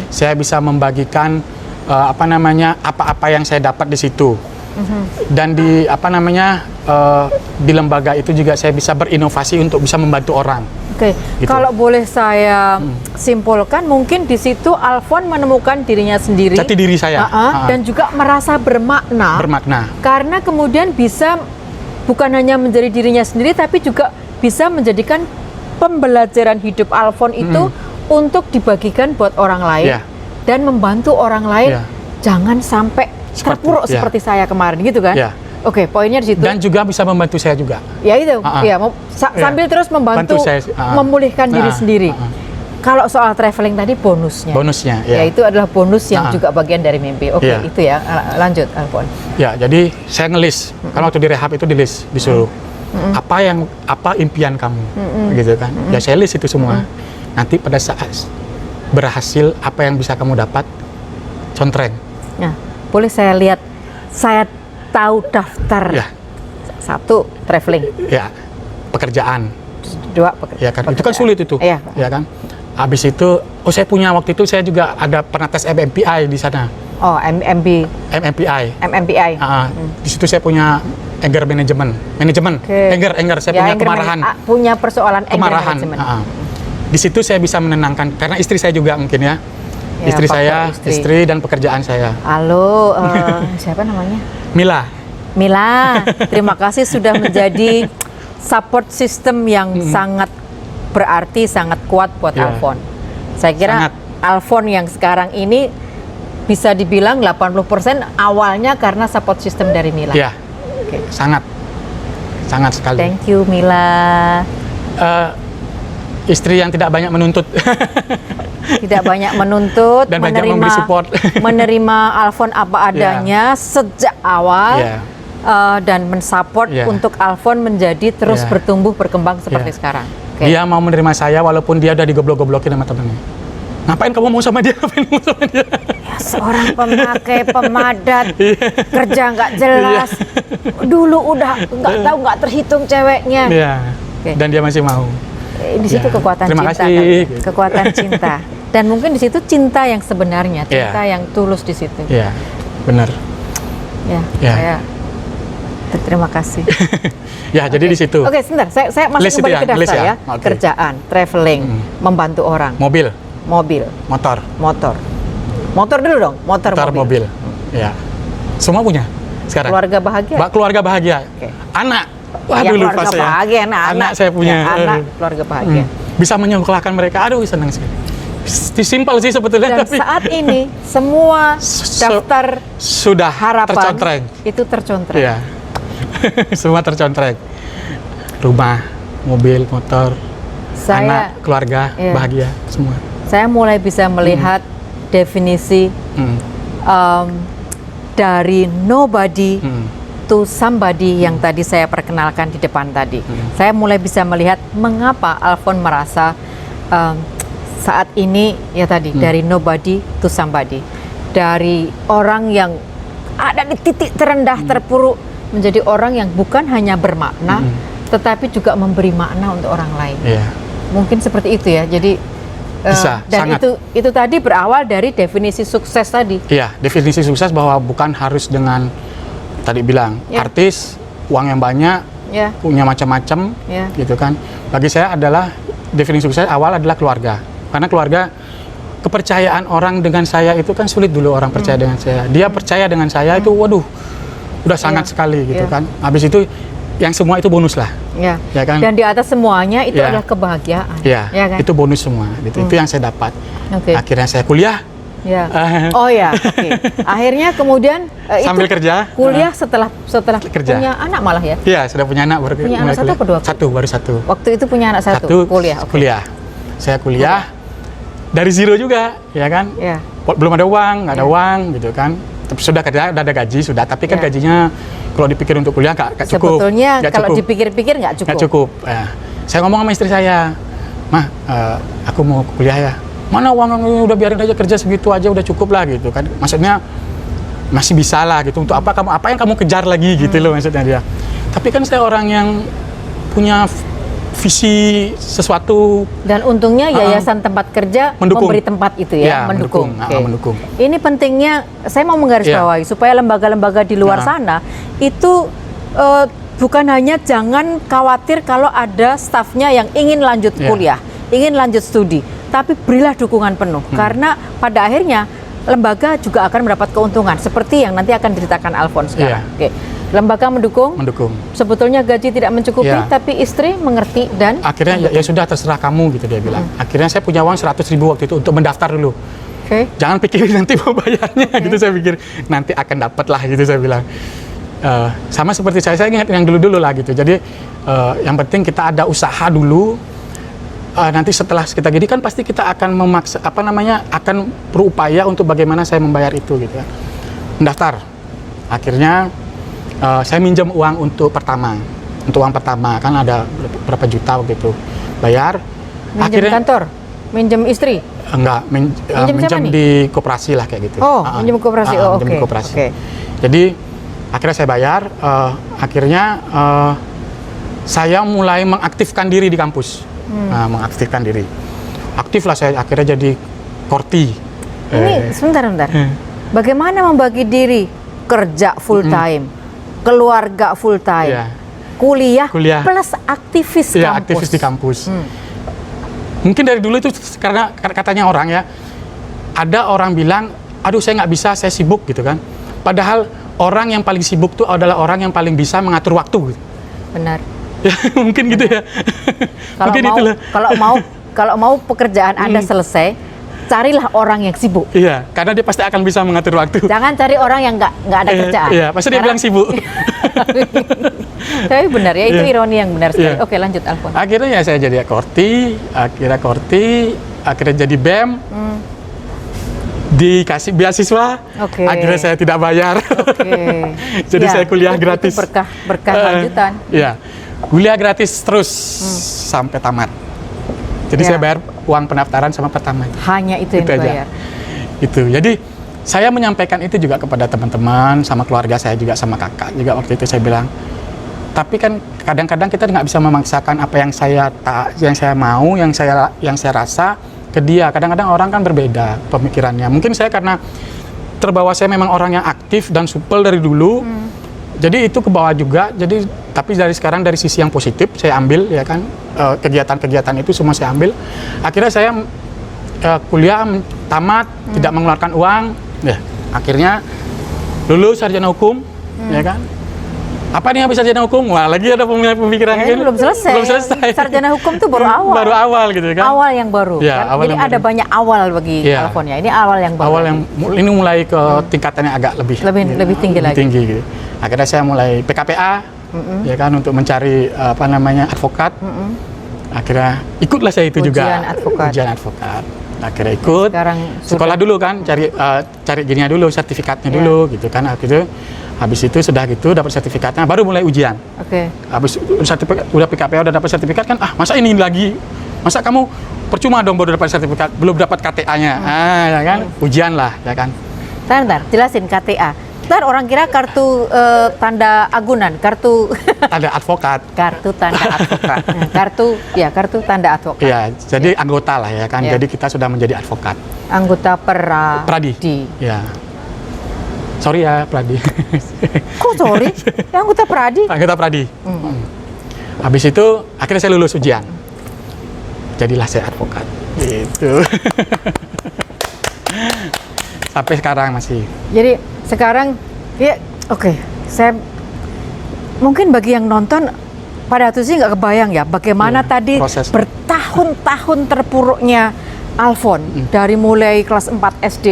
Saya bisa membagikan apa-apa yang saya dapat di situ. Dan di di lembaga itu juga saya bisa berinovasi untuk bisa membantu orang. Oke. Gitu. Kalau boleh saya simpulkan, mungkin di situ Alfon menemukan dirinya sendiri. Jati diri saya. Dan juga merasa bermakna. Bermakna. Karena kemudian bisa bukan hanya menjadi dirinya sendiri, tapi juga bisa menjadikan pembelajaran hidup Alfon itu untuk dibagikan buat orang lain Ya. dan membantu orang lain. Ya. Jangan sampai terpuruk ya. seperti saya kemarin, gitu kan? Ya. Oke, poinnya di situ. Dan juga bisa membantu saya juga. Ya itu, Ya. sambil terus membantu Bantu saya, memulihkan diri sendiri. Kalau soal traveling tadi bonusnya. Bonusnya, ya. Ya itu adalah bonus yang juga bagian dari mimpi. Oke, Ya. itu ya. Lanjut, Alfon. Ya, jadi saya ngelis. Kan waktu di rehab itu disuruh. Apa impian kamu, gitu kan? Ya saya list itu semua. Nanti pada saat berhasil, apa yang bisa kamu dapat, contreng. Nah, boleh saya lihat? Saya tahu daftar. Ya. 1, traveling. Ya, pekerjaan. 2, pekerjaan. Ya kan, itu kan sulit itu. Iya. Ya kan. Habis itu, saya punya waktu itu saya juga ada pernah tes MMPI di sana. Oh, MMPI. Di situ saya punya anger manajemen. Oke. Anger, saya Ya, punya anger kemarahan. punya persoalan anger Kemarahan. management. Di situ saya bisa menenangkan karena istri saya juga mungkin ya. Ya, Istri faktor saya, istri. istri dan pekerjaan saya. Halo, siapa namanya? Mila. Mila, terima kasih sudah menjadi support system yang sangat berarti, sangat kuat buat Ya. Alfon. Saya kira Sangat. Alfon yang sekarang ini bisa dibilang 80% awalnya karena support system dari Mila. Ya, Oke. sangat sekali. Thank you Mila. Istri yang tidak banyak menuntut. Tidak banyak menuntut, Dan banyak memberi support. menerima Alfon apa adanya sejak awal. Ya. Dan mensupport Ya. untuk Alfon menjadi terus Ya. bertumbuh berkembang seperti Ya. sekarang. Oke. Dia mau menerima saya walaupun dia udah digoblok-goblokin sama temennya. Ngapain kamu mau sama dia? Ngapain kamu sama dia? Ya, seorang pemakai pemadat, Iya. kerja nggak jelas, dulu udah nggak terhitung ceweknya. Iya. Oke. Dan dia masih mau. Di situ Ya. kekuatan Terima cinta, kasih. kan? Kekuatan cinta. Dan mungkin di situ cinta yang sebenarnya, cinta yang tulus di situ. Iya, benar. Ya, Ya. saya terima kasih. Ya, jadi di situ. Oke, sebentar. Saya masih List itu kembali ya, ke daftar list ya? ya. Oke. Kerjaan, traveling, membantu orang, Mobil, mobil, motor, motor dulu dong, motor mobil. Ya. Semua punya sekarang. keluarga bahagia. Keluarga bahagia. Oke. Anak. Wah, Ya, dulu keluarga pas saya. bahagia, anak saya punya. Ya, anak, keluarga bahagia. Bisa menyekolahkan mereka. Aduh, senang sekali. Simpel sih sebetulnya, Dan tapi saat ini semua daftar sudah harapan tercontreng. itu tercontreng. Iya. Semua tercontreng. Rumah, mobil, motor, Saya anak, keluarga, Iya. bahagia semua. saya mulai bisa melihat definisi dari nobody to somebody yang tadi saya perkenalkan di depan tadi. Saya mulai bisa melihat mengapa Alfon merasa saat ini ya tadi dari nobody to somebody, dari orang yang ada di titik terendah terpuruk menjadi orang yang bukan hanya bermakna tetapi juga memberi makna untuk orang lain. Iya. Mungkin seperti itu ya. Jadi Bisa, dan sangat. itu tadi berawal dari definisi sukses tadi. Iya, definisi sukses bahwa bukan harus dengan tadi bilang Ya. artis, uang yang banyak, Ya, punya macam-macam, ya. gitu kan. Bagi saya adalah definisi sukses awal adalah keluarga. Karena keluarga, kepercayaan orang dengan saya itu kan sulit dulu orang percaya dengan saya. Dia percaya dengan saya itu, waduh, udah sangat sekali gitu Iya. kan. Habis itu yang semua itu bonus lah, Ya. ya kan. Dan di atas semuanya itu Ya. adalah kebahagiaan. Ya, Ya kan? itu bonus semua. Gitu. Itu yang saya dapat. Oke. Akhirnya saya kuliah. Ya. Oh ya, oke. Akhirnya kemudian Sambil itu kerja. kuliah setelah Kerja. punya anak malah ya. Iya, sudah punya anak baru Punya mulai anak satu kuliah. apa dua? Satu, baru satu. Waktu itu punya anak satu, kuliah. Oke. Kuliah. Saya kuliah dari zero juga, ya kan? Ya. Belum ada uang, nggak ada Ya. uang gitu kan. Tapi sudah kerja, udah ada gaji sudah. Tapi kan Ya. gajinya kalau dipikir untuk kuliah nggak cukup. Sebetulnya Nggak kalau cukup. dipikir-pikir nggak cukup. Nggak cukup. Ya. Saya ngomong sama istri saya, "Mah, aku mau kuliah ya." "Mana uang, udah biarin aja kerja segitu aja udah cukup lah," gitu kan. Maksudnya masih bisa lah gitu. Untuk apa yang kamu kejar lagi gitu loh maksudnya dia. Tapi kan saya orang yang punya visi sesuatu. Dan untungnya yayasan tempat kerja mendukung. memberi tempat itu ya, mendukung. Mendukung. Ini pentingnya, saya mau menggarisbawahi supaya lembaga-lembaga di luar sana itu bukan hanya jangan khawatir kalau ada stafnya yang ingin lanjut kuliah, ingin lanjut studi, tapi berilah dukungan penuh karena pada akhirnya lembaga juga akan mendapat keuntungan seperti yang nanti akan diceritakan Alfon sekarang. Lembaga mendukung. Sebetulnya gaji tidak mencukupi, tapi istri mengerti dan akhirnya ya sudah terserah kamu gitu dia bilang. Akhirnya saya punya uang 100.000 waktu itu untuk mendaftar dulu. Jangan pikirin nanti mau bayarnya gitu, saya pikir nanti akan dapat lah gitu saya bilang. Sama seperti saya ingat yang dulu lah gitu. Jadi yang penting kita ada usaha dulu. Nanti setelah kita gini kan pasti kita akan memaksa akan berupaya untuk bagaimana saya membayar itu gitu ya. Mendaftar. Akhirnya saya minjam uang untuk uang pertama kan ada berapa juta begitu, bayar. Minjem akhirnya kantor, minjem istri? Enggak, minjem di koperasi lah kayak gitu. Minjem koperasi. Minjem di koperasi. Jadi akhirnya saya bayar. Akhirnya saya mulai mengaktifkan diri di kampus. Mengaktifkan diri. Aktif lah saya akhirnya jadi korti. Ini sebentar. Bagaimana membagi diri? Kerja full time, keluarga full time, kuliah plus aktivis kampus. Aktivis di kampus. Mungkin dari dulu itu karena katanya orang ya, ada orang bilang, aduh saya nggak bisa, saya sibuk gitu kan. Padahal orang yang paling sibuk itu adalah orang yang paling bisa mengatur waktu. Benar. Mungkin gitu ya. Kalau mau pekerjaan Anda selesai, carilah orang yang sibuk. Iya, karena dia pasti akan bisa mengatur waktu. Jangan cari orang yang nggak ada kerjaan. Iya, pasti dia bilang sibuk. Tapi benar ya, itu ironi yang benar sekali. Oke, lanjut Alfon. Akhirnya ya saya jadi korti, akhirnya jadi BEM, dikasih beasiswa, akhirnya saya tidak bayar. Jadi saya kuliah gratis. Itu berkah lanjutan. Iya, kuliah gratis terus sampai tamat. Jadi saya bayar uang pendaftaran sama pertama. Hanya itu yang dibayar. Itu. Jadi saya menyampaikan itu juga kepada teman-teman, sama keluarga saya juga, sama kakak juga waktu itu saya bilang. Tapi kan kadang-kadang kita nggak bisa memaksakan apa yang saya mau, yang saya rasa ke dia. Kadang-kadang orang kan berbeda pemikirannya. Mungkin saya karena terbawa saya memang orang yang aktif dan supel dari dulu. Jadi itu ke bawah juga. Jadi tapi dari sekarang dari sisi yang positif saya ambil ya kan, kegiatan-kegiatan itu semua saya ambil. Akhirnya saya kuliah tamat, tidak mengeluarkan uang. Ya, akhirnya lulus sarjana hukum, ya kan. Apa nih habis sarjana hukum? Wah, lagi ada pemikiran ini belum selesai. Sarjana hukum tuh baru awal. Baru awal gitu kan. Awal yang baru. Ya, kan? Jadi ada banyak awal bagi Alfon ya. Ini awal yang baru. Awal yang ini mulai ke tingkatannya agak lebih tinggi lagi. Tinggi gitu. Akhirnya saya mulai PKPA, ya kan, untuk mencari advokat. Akhirnya ikutlah saya itu juga. Ujian advokat. Akhirnya ikut. Sekolah dulu kan, cari gininya dulu, sertifikatnya dulu gitu kan. Habis itu sudah gitu dapat sertifikatnya, baru mulai ujian. Habis udah PKPA udah dapat sertifikat kan, masa ini lagi, masa kamu percuma dong baru dapat sertifikat, belum dapat KTA-nya, ya kan, ujian lah, ya kan. Bentar, jelasin KTA. Ntar orang kira kartu tanda agunan, kartu tanda advokat. Kartu tanda advokat. Kartu tanda advokat. Iya, jadi anggota lah ya kan. Jadi kita sudah menjadi advokat. Anggota Pradi. Ya. Sorry ya, Pradi. Kok sorry? Anggota Pradi? Anggota Pradi. Habis itu akhirnya saya lulus ujian. Jadilah saya advokat. Gitu. Sampai sekarang masih. Jadi sekarang saya mungkin bagi yang nonton pada waktu sih nggak kebayang ya bagaimana tadi bertahun-tahun terpuruknya Alfon dari mulai kelas 4 SD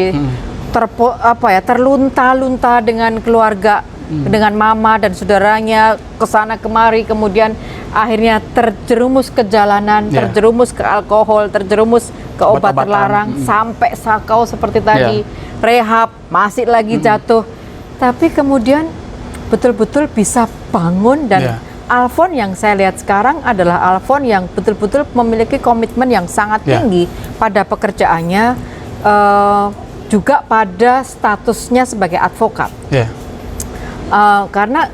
terlunta-lunta dengan keluarga, dengan mama dan saudaranya kesana kemari, kemudian akhirnya terjerumus ke jalanan, terjerumus ke alkohol, terjerumus ke obat terlarang, sampai sakau seperti tadi, rehab, masih lagi jatuh. Tapi kemudian betul-betul bisa bangun dan Alfon yang saya lihat sekarang adalah Alfon yang betul-betul memiliki komitmen yang sangat tinggi pada pekerjaannya, juga pada statusnya sebagai advokat. Karena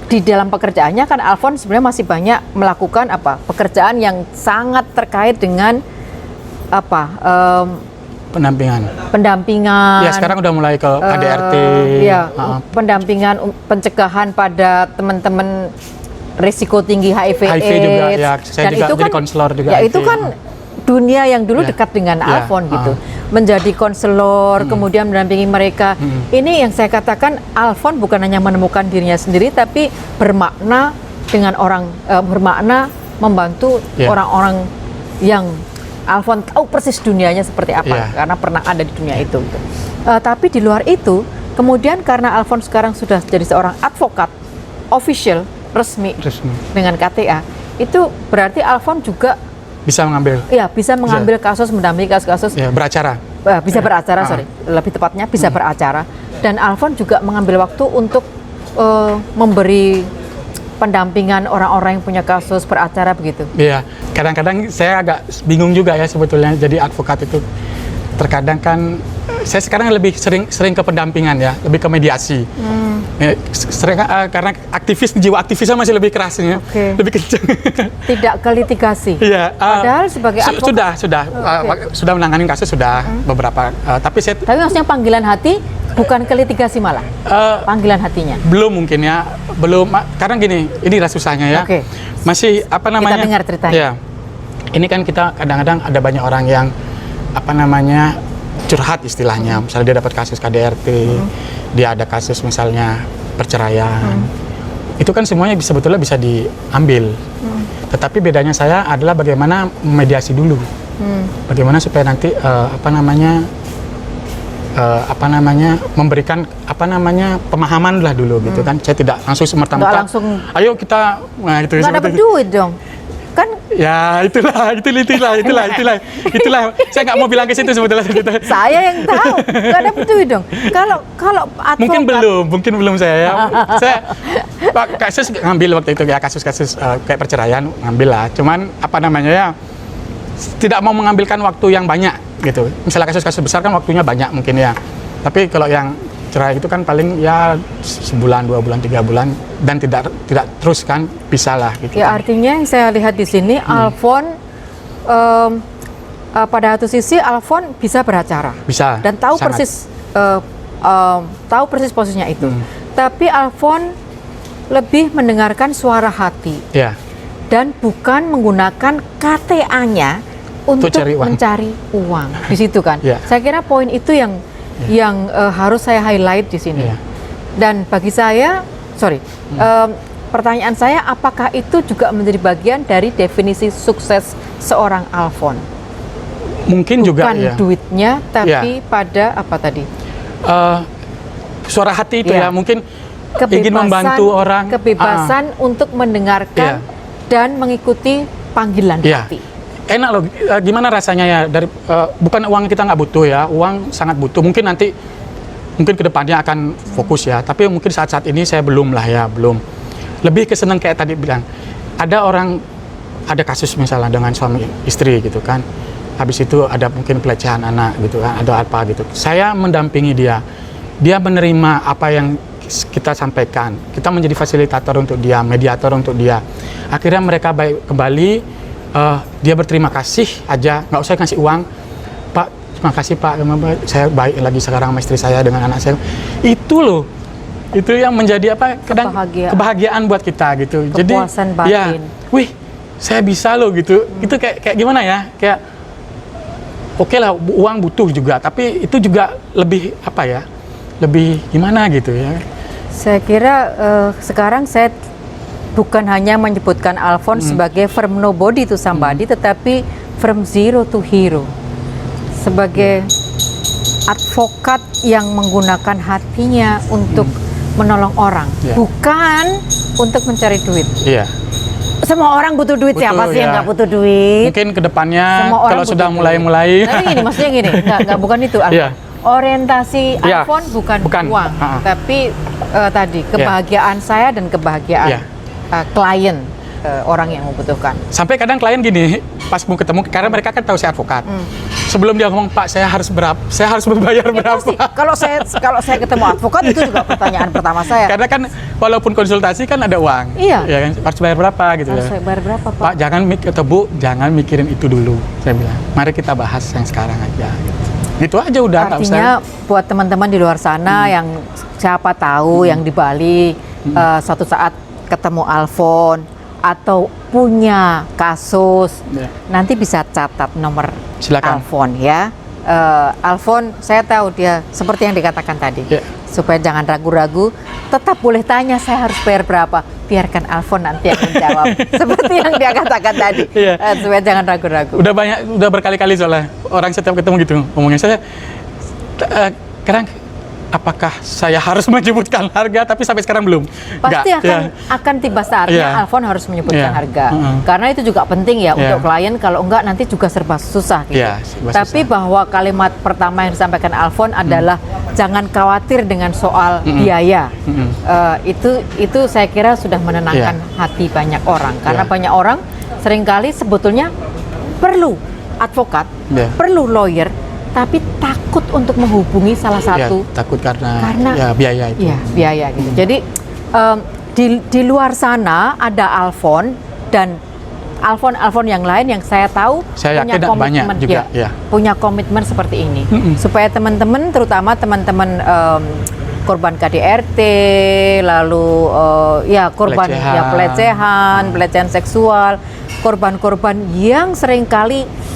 di dalam pekerjaannya kan Alfon sebenarnya masih banyak melakukan pekerjaan yang sangat terkait dengan pendampingan. Ya, sekarang udah mulai ke KDRT. Pendampingan, pencegahan pada teman-teman risiko tinggi HIV juga, ya. Saya Dan juga itu jadi kan konselor juga. Ya, itu kan dunia yang dulu dekat dengan Alfon gitu. Menjadi konselor, kemudian mendampingi mereka. Ini yang saya katakan, Alfon bukan hanya menemukan dirinya sendiri, tapi bermakna dengan bermakna membantu orang-orang yang Alfon tahu persis dunianya seperti apa, karena pernah ada di dunia itu. Tapi di luar itu, kemudian karena Alfon sekarang sudah jadi seorang advokat official, resmi. Dengan KTA, itu berarti Alfon juga bisa mengambil kasus, mendampingi kasus-kasus, beracara. Bisa beracara, lebih tepatnya bisa beracara. Dan Alfon juga mengambil waktu untuk memberi pendampingan orang-orang yang punya kasus beracara begitu. Iya, kadang-kadang saya agak bingung juga ya sebetulnya jadi advokat itu. Terkadang kan saya sekarang lebih sering ke pendampingan ya, lebih ke mediasi. Karena jiwa aktivisnya masih lebih keras ya, lebih kencang. Tidak ke litigasi. Iya. Padahal sebagai advokat sudah menangani kasus sudah beberapa. Tapi maksudnya panggilan hati bukan ke litigasi malah. Panggilan hatinya. Belum mungkin ya, belum. Karena gini, inilah susahnya ya. Masih Kita dengar ceritanya. Ya. Ini kan kita kadang-kadang ada banyak orang yang curhat istilahnya, misalnya dia dapat kasus KDRT, dia ada kasus misalnya perceraian, itu kan semuanya sebetulnya bisa diambil. Tetapi bedanya saya adalah bagaimana mediasi dulu, bagaimana supaya nanti memberikan pemahaman lah dulu gitu kan. Saya tidak langsung semerta-merta. Ayo kita, itu. Nggak dapat duit dong. Kan ya itulah. Saya nggak mau bilang ke situ sebetulnya. Saya yang tahu, nggak dapat duit dong. Kalau advokat mungkin belum saya ya. Saya kasus ngambil waktu itu ya, kasus-kasus kayak perceraian ngambil lah. Cuman tidak mau mengambilkan waktu yang banyak gitu. Misalnya kasus-kasus besar kan waktunya banyak mungkin ya. Tapi kalau yang cerai itu kan paling ya sebulan, 2 bulan, 3 bulan, dan tidak terus kan, bisa lah gitu. Ya, artinya yang saya lihat di sini Alfon pada satu sisi Alfon bisa beracara, dan tahu persis posisinya itu. Tapi Alfon lebih mendengarkan suara hati, dan bukan menggunakan KTA-nya untuk mencari uang di situ kan. Saya kira poin itu yang harus saya highlight di sini. Dan bagi saya, pertanyaan saya, apakah itu juga menjadi bagian dari definisi sukses seorang Alfon? Mungkin juga bukan duitnya, tapi pada apa tadi? Suara hati itu ya, mungkin ingin membantu orang. Kebebasan untuk mendengarkan dan mengikuti panggilan hati. Enak loh, gimana rasanya ya, bukan uang kita nggak butuh ya, uang sangat butuh, mungkin kedepannya akan fokus ya, tapi mungkin saat-saat ini saya belum, lebih keseneng kayak tadi bilang, ada kasus misalnya dengan suami istri gitu kan, habis itu ada mungkin pelecehan anak gitu kan, ada apa gitu, saya mendampingi dia menerima apa yang kita sampaikan, kita menjadi fasilitator untuk dia, mediator untuk dia, akhirnya mereka baik kembali. Dia berterima kasih aja, nggak usah kasih uang. Pak, terima kasih Pak, saya baik lagi sekarang sama istri saya dengan anak saya. Itu loh, itu yang menjadi kebahagiaan buat kita gitu. Kepuasan batin. Wih, saya bisa loh gitu. Itu kayak gimana ya? Kayak oke lah, uang butuh juga, tapi itu juga lebih lebih gimana gitu ya. Saya kira sekarang saya bukan hanya menyebutkan Alfon sebagai from nobody to somebody, tetapi from zero to hero. Sebagai advokat yang menggunakan hatinya untuk menolong orang, bukan untuk mencari duit. Semua orang butuh duit, siapa sih yang nggak butuh duit? Mungkin kedepannya kalau sudah mulai. Tapi maksudnya gini, nggak bukan itu. Orientasi Alfon bukan uang, tapi tadi kebahagiaan saya dan kebahagiaan klien orang yang membutuhkan. Sampai kadang klien gini, pas mau ketemu, karena mereka kan tahu saya advokat. Sebelum dia ngomong, Pak, saya harus berapa? Saya harus berbayar berapa? Pasti. Kalau saya ketemu advokat itu juga pertanyaan pertama saya. Karena kan walaupun konsultasi kan ada uang. Iya. Ya kan, harus bayar berapa gitu Harus ya. bayar berapa, Pak? Pak, jangan atau Bu, jangan mikirin itu dulu. Saya bilang, mari kita bahas yang sekarang aja. Gitu. Itu aja udah, nggak usah. Artinya buat teman-teman di luar sana yang siapa tahu yang di Bali suatu saat ketemu Alfon atau punya kasus, nanti bisa catat nomor Silakan. Alfon ya. Alfon, saya tahu dia seperti yang dikatakan tadi. Supaya jangan ragu-ragu, tetap boleh tanya saya harus bayar berapa. Biarkan Alfon nanti yang menjawab. Seperti yang dia katakan tadi. Supaya jangan ragu-ragu. Udah berkali-kali soalnya orang setiap ketemu gitu ngomongnya, saya kadang apakah saya harus menyebutkan harga, tapi sampai sekarang belum. Pasti akan tiba saatnya Alfon harus menyebutkan harga. Karena itu juga penting ya untuk klien, kalau enggak nanti juga serba susah gitu. Tapi bahwa kalimat pertama yang disampaikan Alfon adalah jangan khawatir dengan soal biaya. Itu saya kira sudah menenangkan hati banyak orang. Karena banyak orang seringkali sebetulnya perlu advokat, perlu lawyer, tapi takut untuk menghubungi salah satu. Takut karena ya, biaya itu. Iya, biaya gitu. Jadi di luar sana ada Alfon dan Alfon yang lain yang saya tahu saya punya yakin komitmen juga, punya komitmen seperti ini. Supaya teman-teman, terutama teman-teman korban KDRT, lalu korban pelecehan seksual, korban-korban yang seringkali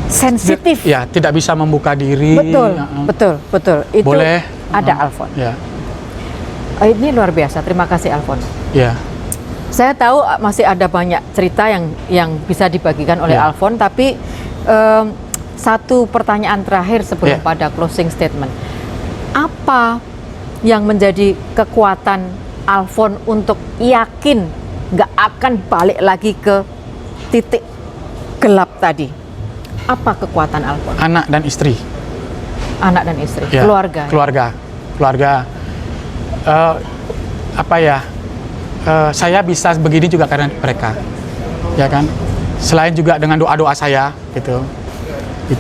sensitif. Ya, tidak bisa membuka diri. Betul. Itu boleh ada Alfon. Ya. Ini luar biasa. Terima kasih Alfon. Ya. Saya tahu masih ada banyak cerita yang bisa dibagikan oleh Alfon, tapi satu pertanyaan terakhir sebelum pada closing statement. Apa yang menjadi kekuatan Alfon untuk yakin nggak akan balik lagi ke titik gelap tadi? Apa kekuatan Alfon? Anak dan istri. Anak dan istri, keluarga. Saya bisa begini juga karena mereka, ya kan. Selain juga dengan doa-doa saya, gitu.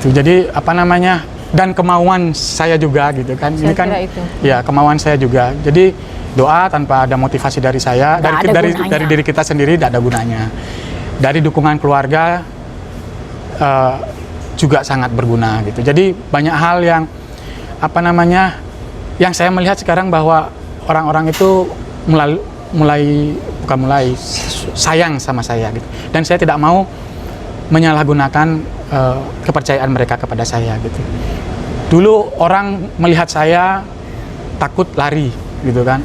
Jadi dan kemauan saya juga, gitu kan. Ini kan, kemauan saya juga. Jadi doa tanpa ada motivasi dari saya, dari diri kita sendiri, tidak ada gunanya. Dari dukungan keluarga. Juga sangat berguna gitu. Jadi banyak hal yang yang saya melihat sekarang bahwa orang-orang itu mulai sayang sama saya gitu. Dan saya tidak mau menyalahgunakan kepercayaan mereka kepada saya gitu. Dulu orang melihat saya takut lari gitu kan.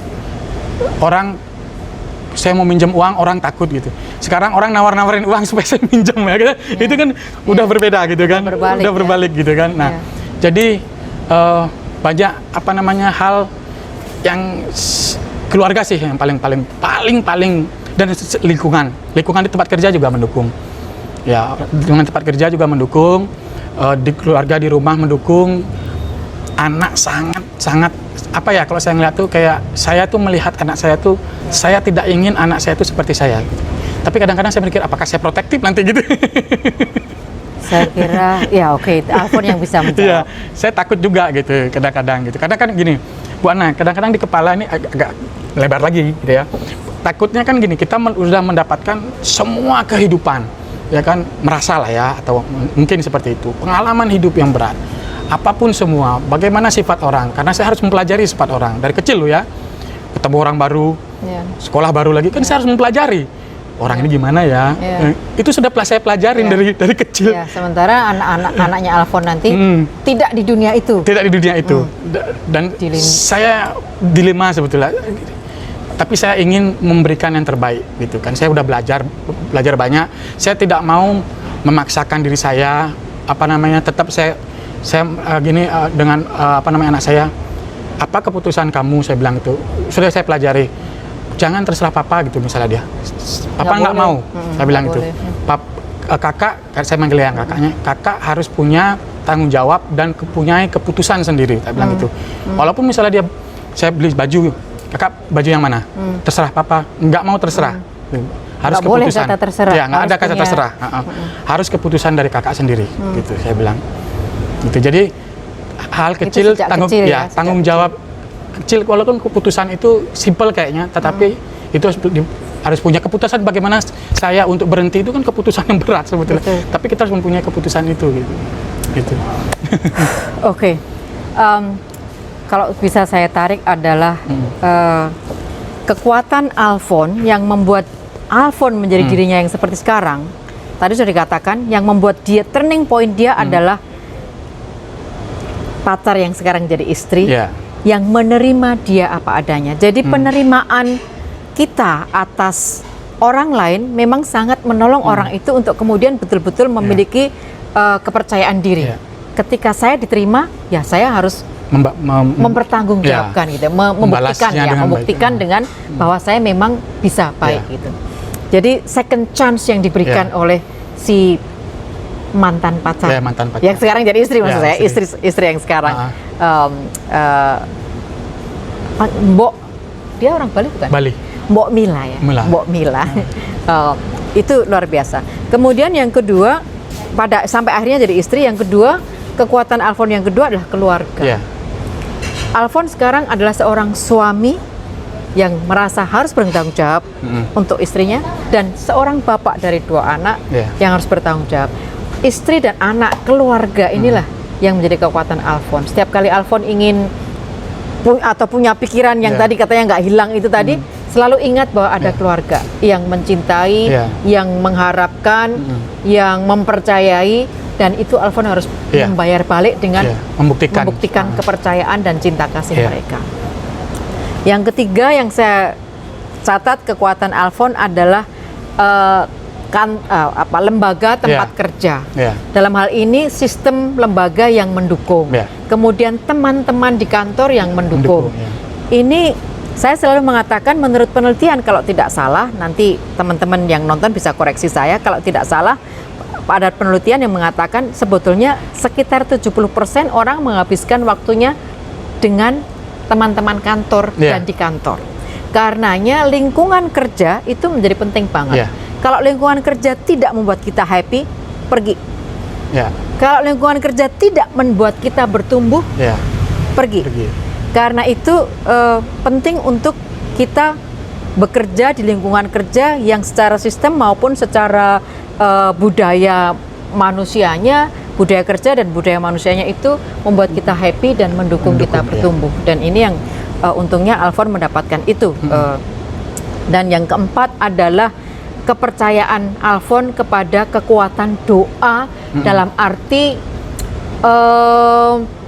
Saya mau minjem uang, orang takut gitu. Sekarang orang nawar-nawarin uang supaya saya minjem ya gitu. Itu kan udah berbeda gitu kan. Udah berbalik gitu kan. Nah, jadi banyak hal yang keluarga sih yang paling dan lingkungan di tempat kerja juga mendukung. Ya, dengan tempat kerja juga mendukung, di keluarga di rumah mendukung. Anak sangat kalau saya ngeliat tuh kayak saya tuh melihat anak saya tuh, saya tidak ingin anak saya tuh seperti saya. Tapi kadang-kadang saya berpikir apakah saya protektif nanti gitu. Saya kira Alfon yang bisa menjawab. Saya takut juga gitu kadang-kadang gitu. Karena kan gini, Bu Ana, kadang-kadang di kepala ini agak lebar lagi gitu ya. Takutnya kan gini, kita sudah mendapatkan semua kehidupan, ya kan, merasa lah ya, atau mungkin seperti itu, pengalaman hidup yang berat. Apapun semua, bagaimana sifat orang, karena saya harus mempelajari sifat orang dari kecil loh ya, ketemu orang baru, sekolah baru lagi, kan saya harus mempelajari orang ini gimana ya, itu sudah saya pelajarin dari kecil. Sementara anaknya Alfon nanti tidak di dunia itu. Dan saya dilema sebetulnya, tapi saya ingin memberikan yang terbaik gitu kan. Saya udah belajar banyak, saya tidak mau memaksakan diri saya, tetap saya dengan anak saya, apa keputusan kamu, saya bilang itu sudah saya pelajari, jangan terserah papa gitu misalnya dia, papa nggak mau, saya bilang gitu, kakak, saya manggil yang kakaknya, kakak harus punya tanggung jawab dan punya keputusan sendiri, saya bilang gitu, walaupun misalnya saya beli baju, kakak baju yang mana? Terserah papa, nggak mau terserah. Harus Nggak boleh keputusan. kata terserah, Ya, nggak ada harus kata punya- terserah. Harus keputusan dari kakak sendiri, gitu saya bilang. Gitu. Jadi hal kecil sejak tanggung kecil ya, ya, tanggung sejak jawab kecil, walaupun keputusan itu simple kayaknya, tetapi itu harus punya keputusan. Bagaimana saya untuk berhenti itu kan keputusan yang berat sebetulnya. Betul. Tapi kita harus mempunyai keputusan itu, gitu. Oke. Kalau bisa saya tarik adalah kekuatan Alfon yang membuat Alfon menjadi dirinya yang seperti sekarang. Tadi sudah dikatakan yang membuat dia turning point dia adalah pacar yang sekarang jadi istri, Ya. yang menerima dia apa adanya. Jadi penerimaan kita atas orang lain memang sangat menolong orang itu untuk kemudian betul-betul memiliki kepercayaan diri. Ya. Ketika saya diterima, ya saya harus mempertanggungjawabkan gitu, membuktikan Membalasnya ya, dengan membuktikan baik. dengan bahwa saya memang bisa baik Ya. gitu. Jadi second chance yang diberikan Ya. oleh si mantan pacar, Ya, mantan pacar. yang sekarang jadi istri maksud Ya, saya, istri yang sekarang. Mbok, dia orang Bali bukan? Bali. Mbok Mila ya, Mila. Mbok Mila. Itu luar biasa. Kemudian yang kedua, sampai akhirnya jadi istri. Yang kedua, kekuatan Alfon yang kedua adalah keluarga. Ya. Alfon sekarang adalah seorang suami yang merasa harus bertanggung jawab untuk istrinya, dan seorang bapak dari 2 anak yang harus bertanggung jawab. Istri dan anak, keluarga inilah yang menjadi kekuatan Alfon. Setiap kali Alfon ingin atau punya pikiran yang tadi katanya nggak hilang itu tadi, selalu ingat bahwa ada keluarga yang mencintai, yang mengharapkan, yang mempercayai, dan itu Alfon harus membayar balik dengan membuktikan kepercayaan dan cinta kasih mereka. Yang ketiga yang saya catat kekuatan Alfon adalah lembaga tempat kerja. Dalam hal ini sistem lembaga yang mendukung. Kemudian teman-teman di kantor yang mendukung. Ini saya selalu mengatakan menurut penelitian, kalau tidak salah, nanti teman-teman yang nonton bisa koreksi saya, kalau tidak salah, ada penelitian yang mengatakan sebetulnya sekitar 70% orang menghabiskan waktunya dengan teman-teman kantor dan di kantor. Karenanya lingkungan kerja itu menjadi penting banget. Kalau lingkungan kerja tidak membuat kita happy, pergi. Kalau lingkungan kerja tidak membuat kita bertumbuh, pergi. Karena itu penting untuk kita bekerja di lingkungan kerja yang secara sistem maupun secara budaya manusianya, budaya kerja dan budaya manusianya itu membuat kita happy dan mendukung kita bertumbuh. Dan ini yang untungnya Alfon mendapatkan itu. Dan yang keempat adalah kepercayaan Alfon kepada kekuatan doa, dalam arti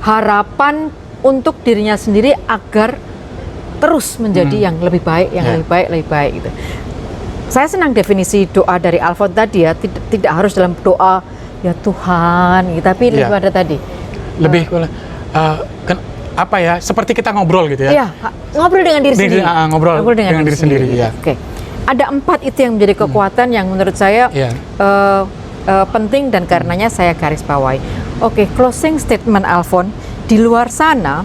harapan untuk dirinya sendiri agar terus menjadi yang lebih baik, lebih baik gitu. Saya senang definisi doa dari Alfon tadi ya, tidak harus dalam doa ya Tuhan, gitu, tapi lebih pada tadi. Lebih apa ya? Seperti kita ngobrol gitu ya. Iya, ngobrol dengan diri sendiri. Ngobrol dengan diri sendiri. Oke. Ada 4 itu yang menjadi kekuatan yang menurut saya penting dan karenanya saya garis bawahi. Oke, closing statement Alfon. Di luar sana,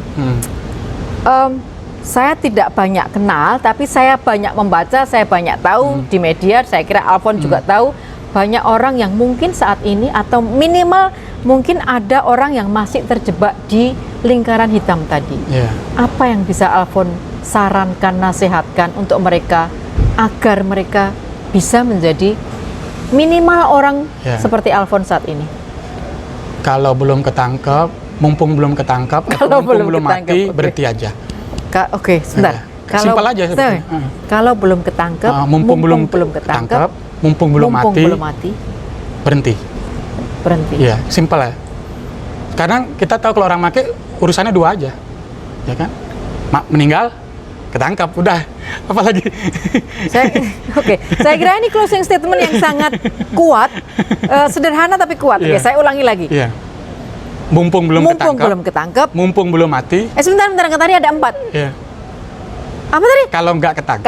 saya tidak banyak kenal, tapi saya banyak membaca, saya banyak tahu di media. Saya kira Alfon juga tahu banyak orang yang mungkin saat ini atau minimal mungkin ada orang yang masih terjebak di lingkaran hitam tadi. Apa yang bisa Alfon sarankan, nasihatkan untuk mereka agar mereka bisa menjadi minimal orang seperti Alfon saat ini? Kalau belum ketangkep, mumpung belum ketangkep, kalau belum mati, berhenti aja. Oke, sebentar. Simpel aja sebetulnya. Kalau belum ketangkep, mumpung belum ketangkep, mumpung belum mati, berhenti. Iya, simpel ya. Kadang kita tahu kalau orang make urusannya 2 aja, ya kan? Meninggal, ketangkap, udah. Apalagi? Saya kira ini closing statement yang sangat kuat, sederhana tapi kuat. Oke, saya ulangi lagi. Mumpung belum ketangkep, mumpung belum mati. Sebentar, tadi ada 4. Apa tadi? Kalau nggak ketangkep.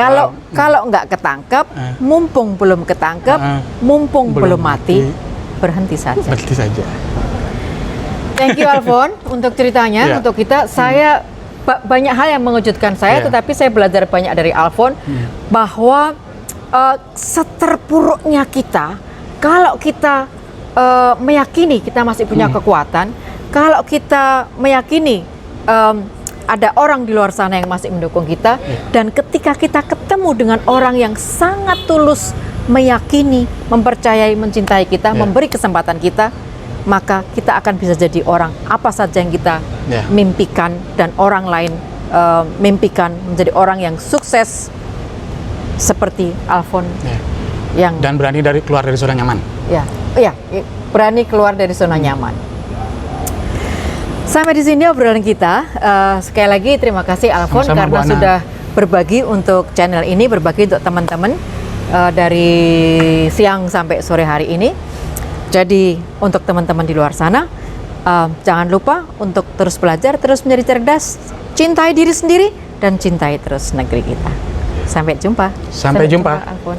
Kalau nggak ketangkep, mumpung belum ketangkep, mumpung belum mati, berhenti saja. Berhenti saja. Thank you Alfon untuk ceritanya, untuk kita. Saya banyak hal yang mengejutkan saya, tetapi saya belajar banyak dari Alfon bahwa seterpuruknya kita, kalau kita meyakini kita masih punya kekuatan, kalau kita meyakini ada orang di luar sana yang masih mendukung kita, dan ketika kita ketemu dengan orang yang sangat tulus meyakini, mempercayai, mencintai kita, memberi kesempatan kita, maka kita akan bisa jadi orang apa saja yang kita mimpikan, dan orang lain mimpikan menjadi orang yang sukses seperti Alfon dan berani keluar dari zona nyaman. Berani keluar dari zona nyaman. Sampai di sini obrolan kita. Sekali lagi terima kasih Alfon karena sudah berbagi untuk channel ini, berbagi untuk teman-teman dari siang sampai sore hari ini. Jadi untuk teman-teman di luar sana, jangan lupa untuk terus belajar, terus menjadi cerdas, cintai diri sendiri, dan cintai terus negeri kita. Sampai jumpa. Sampai jumpa. Alfon.